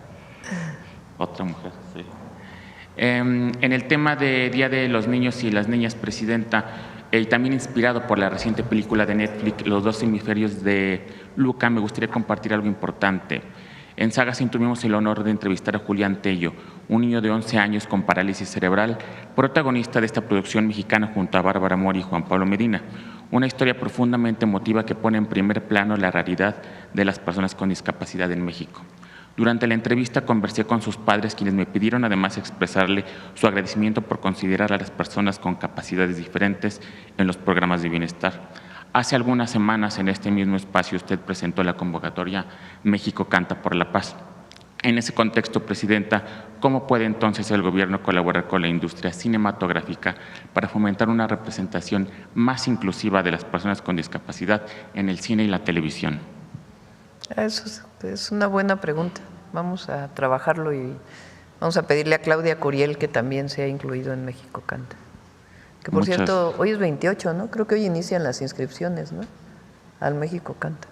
Otra mujer, sí. En el tema de Día de los Niños y las Niñas, Presidenta, y también inspirado por la reciente película de Netflix, Los dos hemisferios de Luca, me gustaría compartir algo importante. En Sagacín tuvimos el honor de entrevistar a Julián Tello, un niño de 11 años con parálisis cerebral, protagonista de esta producción mexicana junto a Bárbara Mori y Juan Pablo Medina. Una historia profundamente emotiva que pone en primer plano la realidad de las personas con discapacidad en México. Durante la entrevista conversé con sus padres, quienes me pidieron además expresarle su agradecimiento por considerar a las personas con capacidades diferentes en los programas de bienestar. Hace algunas semanas en este mismo espacio usted presentó la convocatoria México Canta por la Paz. En ese contexto, Presidenta, ¿cómo puede entonces el gobierno colaborar con la industria cinematográfica para fomentar una representación más inclusiva de las personas con discapacidad en el cine y la televisión? Eso es una buena pregunta. Vamos a trabajarlo y vamos a pedirle a Claudia Curiel que también sea incluido en México Canta. Que por cierto, hoy es 28, ¿no? Creo que hoy inician las inscripciones, ¿no? Al México Canta.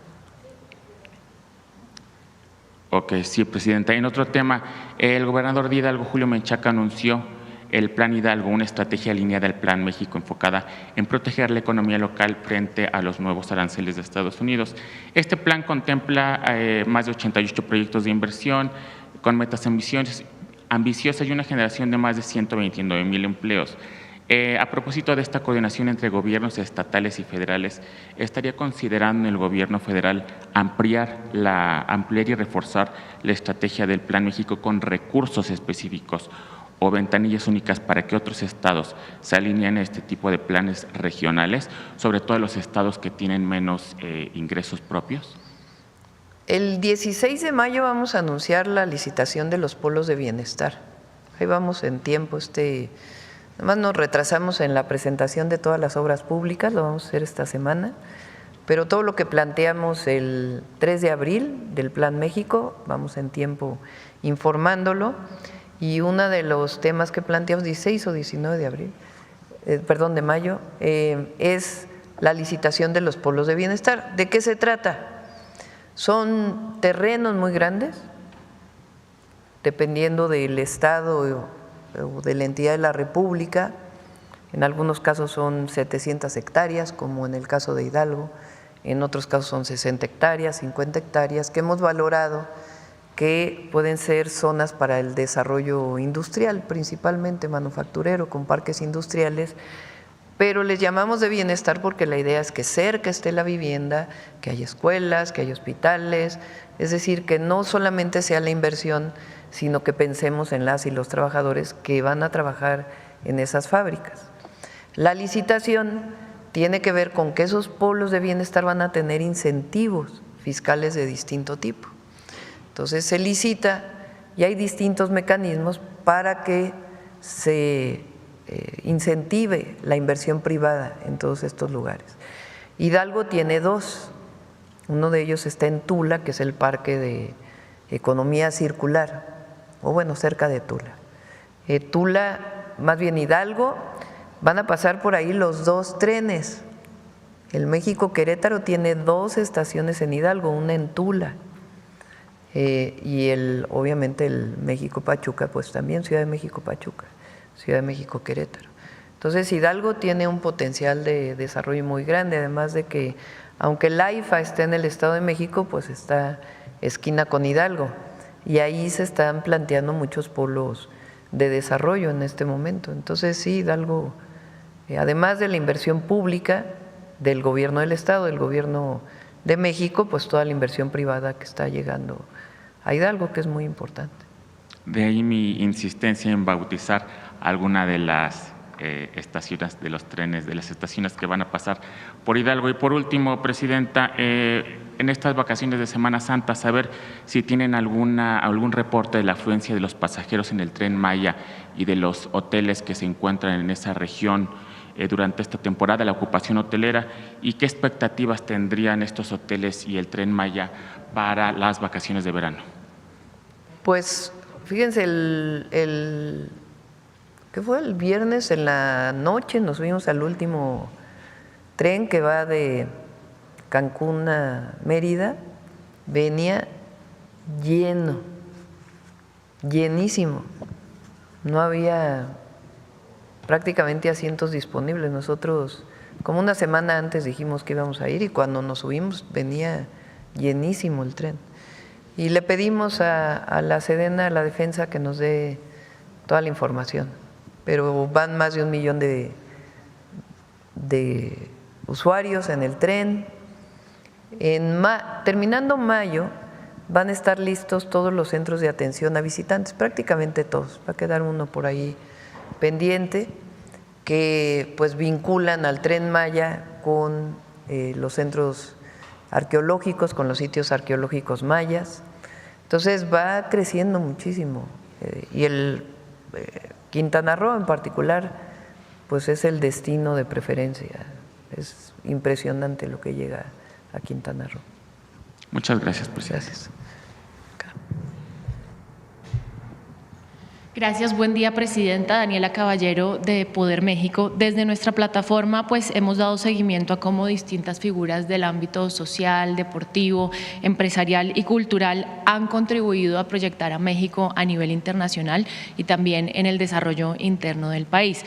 Ok, sí, Presidenta. En otro tema, el gobernador de Hidalgo, Julio Menchaca, anunció el Plan Hidalgo, una estrategia alineada al Plan México enfocada en proteger la economía local frente a los nuevos aranceles de Estados Unidos. Este plan contempla más de 88 proyectos de inversión con metas ambiciosas y una generación de más de 129,000 empleos. A propósito de esta coordinación entre gobiernos estatales y federales, ¿estaría considerando el gobierno federal ampliar y reforzar la estrategia del Plan México con recursos específicos o ventanillas únicas para que otros estados se alineen a este tipo de planes regionales, sobre todo los estados que tienen menos ingresos propios? El 16 de mayo vamos a anunciar la licitación de los polos de bienestar. Ahí vamos en tiempo. Además nos retrasamos en la presentación de todas las obras públicas, lo vamos a hacer esta semana, pero todo lo que planteamos el 3 de abril del Plan México, vamos en tiempo informándolo. Y uno de los temas que planteamos, 16 o 19 de mayo, es la licitación de los polos de bienestar. ¿De qué se trata? Son terrenos muy grandes, dependiendo del estado o de la entidad de la República. En algunos casos son 700 hectáreas, como en el caso de Hidalgo, en otros casos son 60 hectáreas, 50 hectáreas, que hemos valorado que pueden ser zonas para el desarrollo industrial, principalmente manufacturero, con parques industriales, pero les llamamos de bienestar porque la idea es que cerca esté la vivienda, que haya escuelas, que haya hospitales, es decir, que no solamente sea la inversión, sino que pensemos en las y los trabajadores que van a trabajar en esas fábricas. La licitación tiene que ver con que esos polos de bienestar van a tener incentivos fiscales de distinto tipo. Entonces se licita y hay distintos mecanismos para que se incentive la inversión privada en todos estos lugares. Hidalgo tiene dos, uno de ellos está en Tula, que es el Parque de Economía Circular, o bueno, cerca de Tula. Tula, más bien Hidalgo, van a pasar por ahí los dos trenes. El México Querétaro tiene dos estaciones en Hidalgo, una en Tula. Y obviamente el México Pachuca, pues también Ciudad de México Pachuca, Ciudad de México Querétaro. Entonces Hidalgo tiene un potencial de desarrollo muy grande, además de que aunque el AIFA está en el Estado de México, pues está esquina con Hidalgo y ahí se están planteando muchos polos de desarrollo en este momento. Entonces sí, Hidalgo, además de la inversión pública del gobierno del Estado, del gobierno de México, pues toda la inversión privada que está llegando a Hidalgo, que es muy importante. De ahí mi insistencia en bautizar alguna de las estaciones de los trenes, de las estaciones que van a pasar por Hidalgo. Y por último, Presidenta, en estas vacaciones de Semana Santa, saber si tienen algún reporte de la afluencia de los pasajeros en el Tren Maya y de los hoteles que se encuentran en esa región durante esta temporada, la ocupación hotelera, y qué expectativas tendrían estos hoteles y el Tren Maya para las vacaciones de verano. Pues fíjense, ¿qué fue? El viernes en la noche nos subimos al último tren que va de Cancún a Mérida, venía lleno, llenísimo, no había prácticamente asientos disponibles. Nosotros como una semana antes dijimos que íbamos a ir y cuando nos subimos venía llenísimo el tren. Y le pedimos a la Sedena, a la Defensa, que nos dé toda la información, pero van más de 1 millón de usuarios en el tren. Terminando mayo van a estar listos todos los centros de atención a visitantes, prácticamente todos, va a quedar uno por ahí pendiente, que pues vinculan al Tren Maya con los centros arqueológicos, con los sitios arqueológicos mayas. Entonces va creciendo muchísimo y el Quintana Roo en particular pues es el destino de preferencia. Es impresionante lo que llega a Quintana Roo. Muchas gracias, presidente. Gracias. Gracias, buen día, Presidenta. Daniela Caballero, de Poder México. Desde nuestra plataforma pues hemos dado seguimiento a cómo distintas figuras del ámbito social, deportivo, empresarial y cultural han contribuido a proyectar a México a nivel internacional y también en el desarrollo interno del país.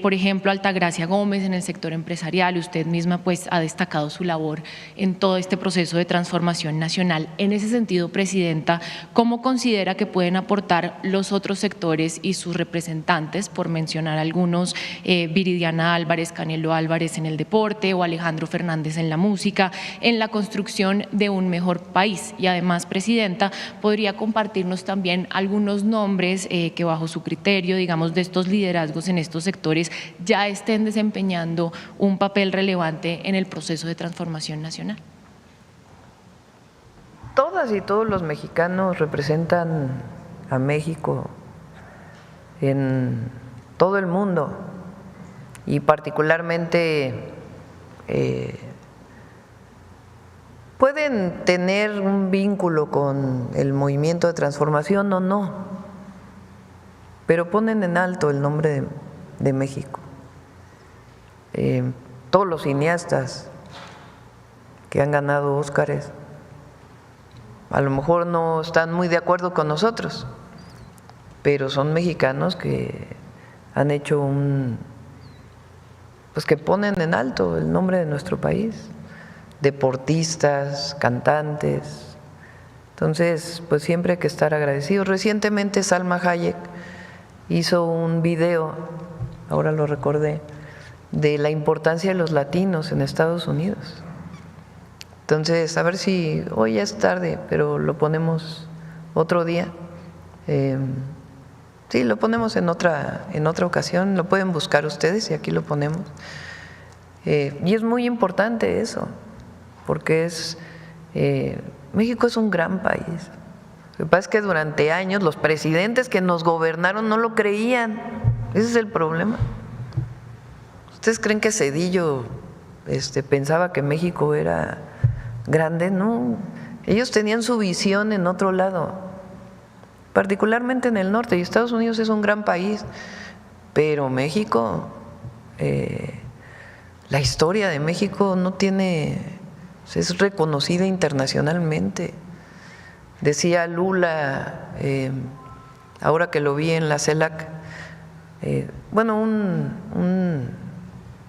Por ejemplo, Altagracia Gómez en el sector empresarial, usted misma pues ha destacado su labor en todo este proceso de transformación nacional. En ese sentido, Presidenta, ¿cómo considera que pueden aportar los otros sectores y sus representantes, por mencionar algunos, Viridiana Álvarez, Canelo Álvarez en el deporte o Alejandro Fernández en la música, en la construcción de un mejor país? Y además, Presidenta, ¿podría compartirnos también algunos nombres que bajo su criterio, digamos, de estos liderazgos en estos sectores ya estén desempeñando un papel relevante en el proceso de transformación nacional? Todas y todos los mexicanos representan a México en todo el mundo y particularmente pueden tener un vínculo con el movimiento de transformación o no, pero ponen en alto el nombre de México. Todos los cineastas que han ganado Óscares a lo mejor no están muy de acuerdo con nosotros, pero son mexicanos que han hecho pues que ponen en alto el nombre de nuestro país, deportistas, cantantes. Entonces, pues siempre hay que estar agradecidos. Recientemente Salma Hayek hizo un video, ahora lo recordé, de la importancia de los latinos en Estados Unidos. Entonces, a ver si hoy ya es tarde, pero lo ponemos otro día. Sí, lo ponemos en otra ocasión, lo pueden buscar ustedes y aquí lo ponemos. Y es muy importante eso, porque México es un gran país. Lo que pasa es que durante años los presidentes que nos gobernaron no lo creían. Ese es el problema. ¿Ustedes creen que Zedillo pensaba que México era grande? No, ellos tenían su visión en otro lado, particularmente en el norte, y Estados Unidos es un gran país, pero México, la historia de México no tiene, es reconocida internacionalmente. Decía Lula, ahora que lo vi en la CELAC, bueno, un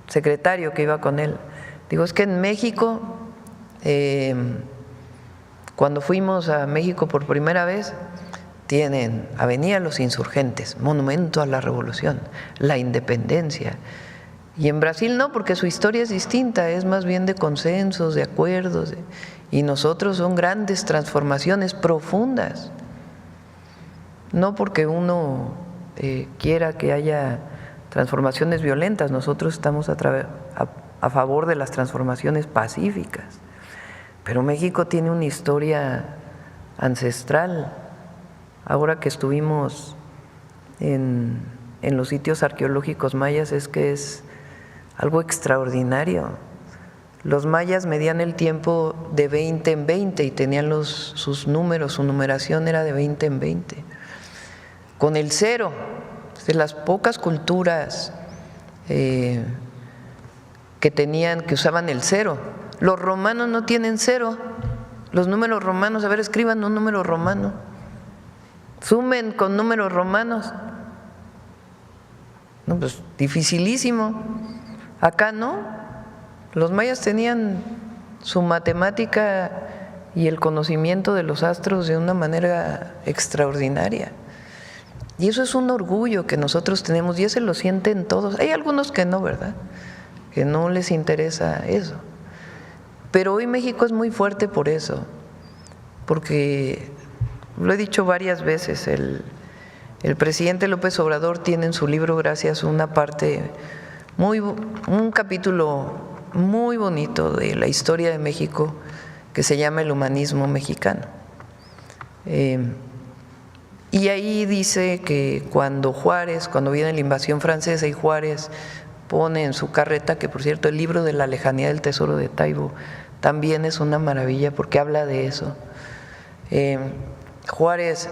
secretario que iba con él, digo, es que en México, cuando fuimos a México por primera vez, tienen Avenida Los Insurgentes, Monumento a la Revolución, la Independencia. Y en Brasil no, porque su historia es distinta, es más bien de consensos, de acuerdos, y nosotros son grandes transformaciones profundas. No porque uno quiera que haya transformaciones violentas, nosotros estamos a favor de las transformaciones pacíficas. Pero México tiene una historia ancestral. Ahora que estuvimos en los sitios arqueológicos mayas, es que es algo extraordinario. Los mayas medían el tiempo de 20 en 20 y tenían sus números, su numeración era de 20 en 20. Con el cero, de las pocas culturas que usaban el cero. Los romanos no tienen cero, los números romanos, a ver, escriban un número romano, sumen con números romanos. No, pues dificilísimo. Acá no, los mayas tenían su matemática y el conocimiento de los astros de una manera extraordinaria. Y eso es un orgullo que nosotros tenemos y ese lo sienten todos. Hay algunos que no, ¿verdad? Que no les interesa eso. Pero hoy México es muy fuerte por eso, porque lo he dicho varias veces, el presidente López Obrador tiene en su libro Gracias una parte, un capítulo muy bonito de la historia de México que se llama el humanismo mexicano. Y ahí dice que cuando viene la invasión francesa y Juárez pone en su carreta, que por cierto el libro de la lejanía del tesoro de Taibo también es una maravilla porque habla de eso. Juárez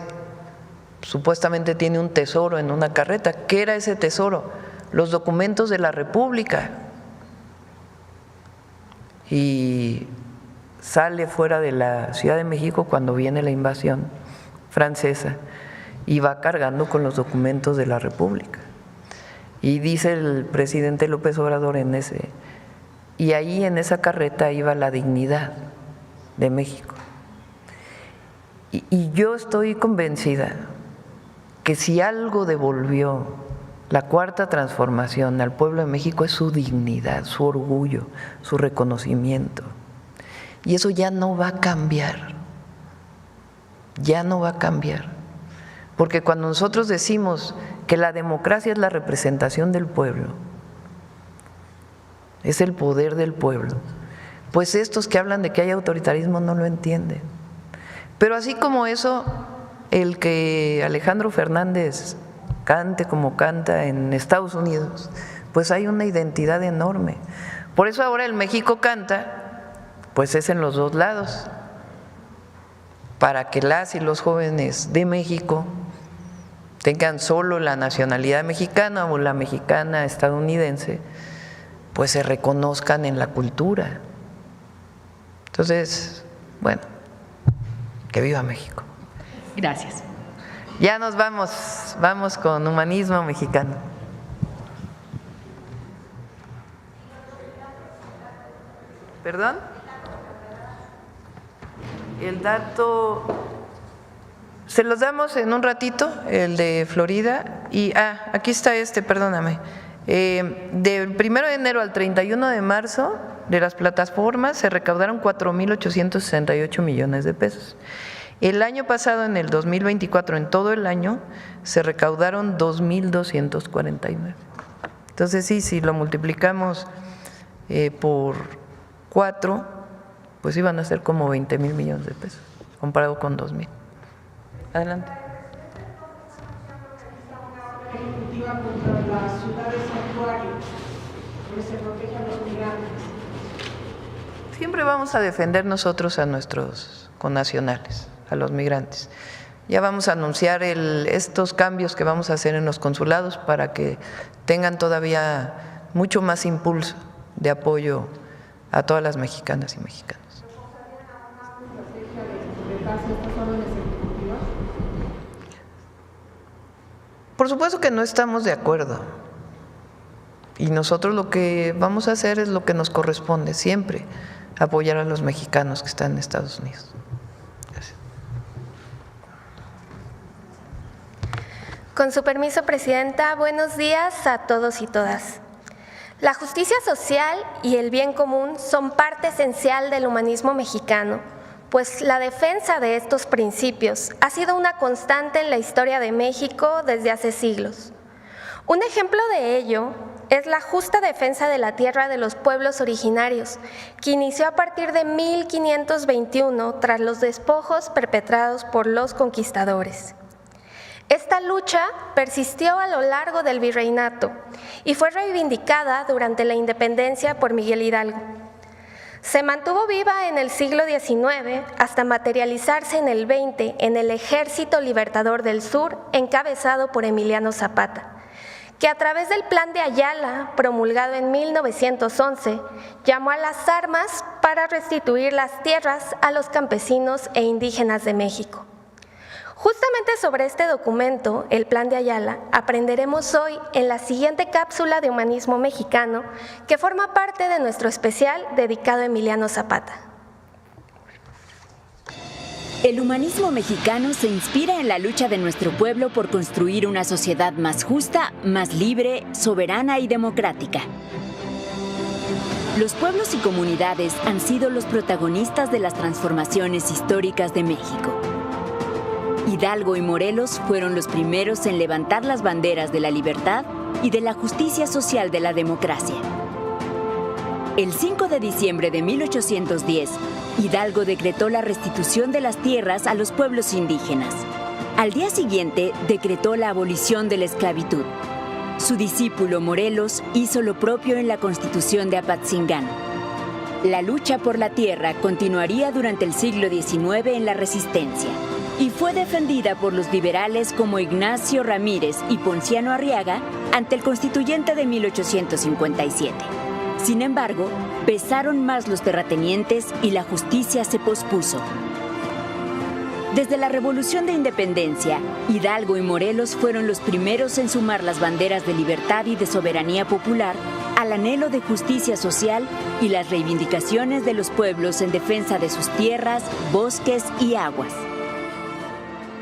supuestamente tiene un tesoro en una carreta. ¿Qué era ese tesoro? Los documentos de la República. Y sale fuera de la Ciudad de México cuando viene la invasión francesa y va cargando con los documentos de la República. Y dice el presidente López Obrador y ahí en esa carreta iba la dignidad de México. Y yo estoy convencida que si algo devolvió la Cuarta Transformación al pueblo de México es su dignidad, su orgullo, su reconocimiento. Y eso ya no va a cambiar, ya no va a cambiar. Porque cuando nosotros decimos que la democracia es la representación del pueblo, es el poder del pueblo, pues estos que hablan de que hay autoritarismo no lo entienden. Pero así como eso, el que Alejandro Fernández cante como canta en Estados Unidos, pues hay una identidad enorme. Por eso ahora el México canta, pues es en los dos lados, para que las y los jóvenes de México tengan solo la nacionalidad mexicana o la mexicana estadounidense, pues se reconozcan en la cultura. Entonces, bueno, que viva México. Gracias. Ya nos vamos con humanismo mexicano. ¿Perdón? El dato, se los damos en un ratito, el de Florida, y aquí está perdóname. Del 1 de enero al 31 de marzo de las plataformas se recaudaron 4.868 millones de pesos. El año pasado, en el 2024, en todo el año, se recaudaron 2.249. Entonces sí, si lo multiplicamos por 4, pues iban a ser como 20,000 millones de pesos, comparado con 2,000. Adelante. Siempre vamos a defender nosotros a nuestros connacionales, a los migrantes. Ya vamos a anunciar estos cambios que vamos a hacer en los consulados para que tengan todavía mucho más impulso de apoyo a todas las mexicanas y mexicanos. Por supuesto que no estamos de acuerdo y nosotros lo que vamos a hacer es lo que nos corresponde siempre, apoyar a los mexicanos que están en Estados Unidos. Gracias. Con su permiso, Presidenta, buenos días a todos y todas. La justicia social y el bien común son parte esencial del humanismo mexicano, pues la defensa de estos principios ha sido una constante en la historia de México desde hace siglos. Un ejemplo de ello es la justa defensa de la tierra de los pueblos originarios, que inició a partir de 1521 tras los despojos perpetrados por los conquistadores. Esta lucha persistió a lo largo del virreinato y fue reivindicada durante la independencia por Miguel Hidalgo. Se mantuvo viva en el siglo XIX hasta materializarse en el XX en el Ejército Libertador del Sur, encabezado por Emiliano Zapata, que a través del Plan de Ayala, promulgado en 1911, llamó a las armas para restituir las tierras a los campesinos e indígenas de México. Justamente sobre este documento, el Plan de Ayala, aprenderemos hoy en la siguiente cápsula de Humanismo Mexicano, que forma parte de nuestro especial dedicado a Emiliano Zapata. El humanismo mexicano se inspira en la lucha de nuestro pueblo por construir una sociedad más justa, más libre, soberana y democrática. Los pueblos y comunidades han sido los protagonistas de las transformaciones históricas de México. Hidalgo y Morelos fueron los primeros en levantar las banderas de la libertad y de la justicia social de la democracia. El 5 de diciembre de 1810, Hidalgo decretó la restitución de las tierras a los pueblos indígenas. Al día siguiente, decretó la abolición de la esclavitud. Su discípulo Morelos hizo lo propio en la Constitución de Apatzingán. La lucha por la tierra continuaría durante el siglo XIX en la Resistencia y fue defendida por los liberales como Ignacio Ramírez y Ponciano Arriaga ante el Constituyente de 1857. Sin embargo, pesaron más los terratenientes y la justicia se pospuso. Desde la Revolución de Independencia, Hidalgo y Morelos fueron los primeros en sumar las banderas de libertad y de soberanía popular al anhelo de justicia social y las reivindicaciones de los pueblos en defensa de sus tierras, bosques y aguas.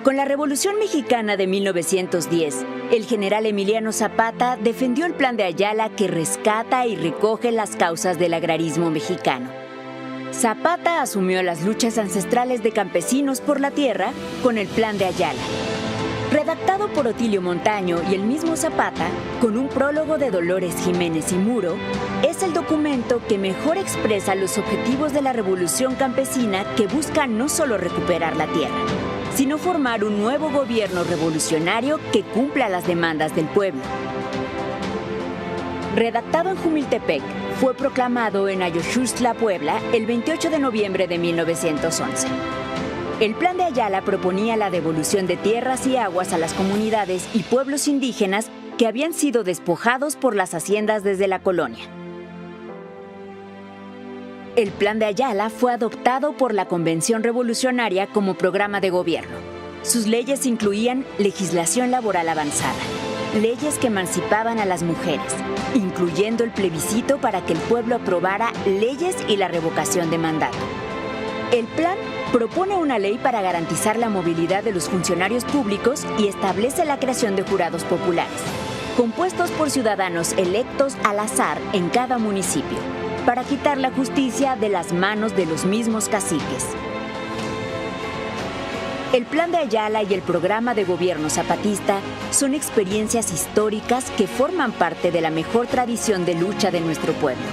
Con la Revolución Mexicana de 1910, el general Emiliano Zapata defendió el Plan de Ayala que rescata y recoge las causas del agrarismo mexicano. Zapata asumió las luchas ancestrales de campesinos por la tierra con el Plan de Ayala. Redactado por Otilio Montaño y el mismo Zapata, con un prólogo de Dolores Jiménez y Muro, es el documento que mejor expresa los objetivos de la revolución campesina que busca no solo recuperar la tierra, sino formar un nuevo gobierno revolucionario que cumpla las demandas del pueblo. Redactado en Jumiltepec, fue proclamado en Ayoxuxtla, Puebla, el 28 de noviembre de 1911. El Plan de Ayala proponía la devolución de tierras y aguas a las comunidades y pueblos indígenas que habían sido despojados por las haciendas desde la colonia. El Plan de Ayala fue adoptado por la Convención Revolucionaria como programa de gobierno. Sus leyes incluían legislación laboral avanzada, leyes que emancipaban a las mujeres, incluyendo el plebiscito para que el pueblo aprobara leyes y la revocación de mandato. El plan propone una ley para garantizar la movilidad de los funcionarios públicos y establece la creación de jurados populares, compuestos por ciudadanos electos al azar en cada municipio, para quitar la justicia de las manos de los mismos caciques. El Plan de Ayala y el programa de gobierno zapatista son experiencias históricas que forman parte de la mejor tradición de lucha de nuestro pueblo.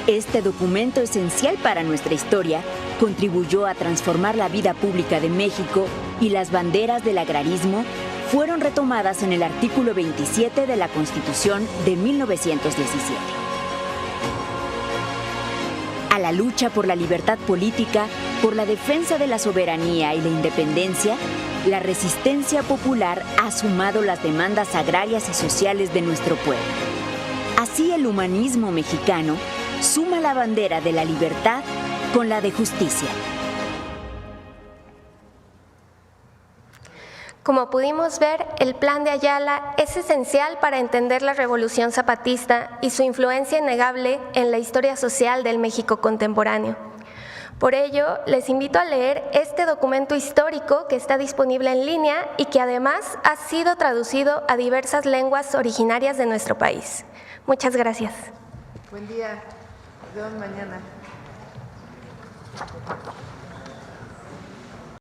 Este documento esencial para nuestra historia contribuyó a transformar la vida pública de México y las banderas del agrarismo fueron retomadas en el artículo 27 de la Constitución de 1917. A la lucha por la libertad política, por la defensa de la soberanía y la independencia, la resistencia popular ha sumado las demandas agrarias y sociales de nuestro pueblo. Así el humanismo mexicano suma la bandera de la libertad con la de justicia. Como pudimos ver, el Plan de Ayala es esencial para entender la Revolución Zapatista y su influencia innegable en la historia social del México contemporáneo. Por ello, les invito a leer este documento histórico que está disponible en línea y que además ha sido traducido a diversas lenguas originarias de nuestro país. Muchas gracias. Buen día. Nos vemos mañana.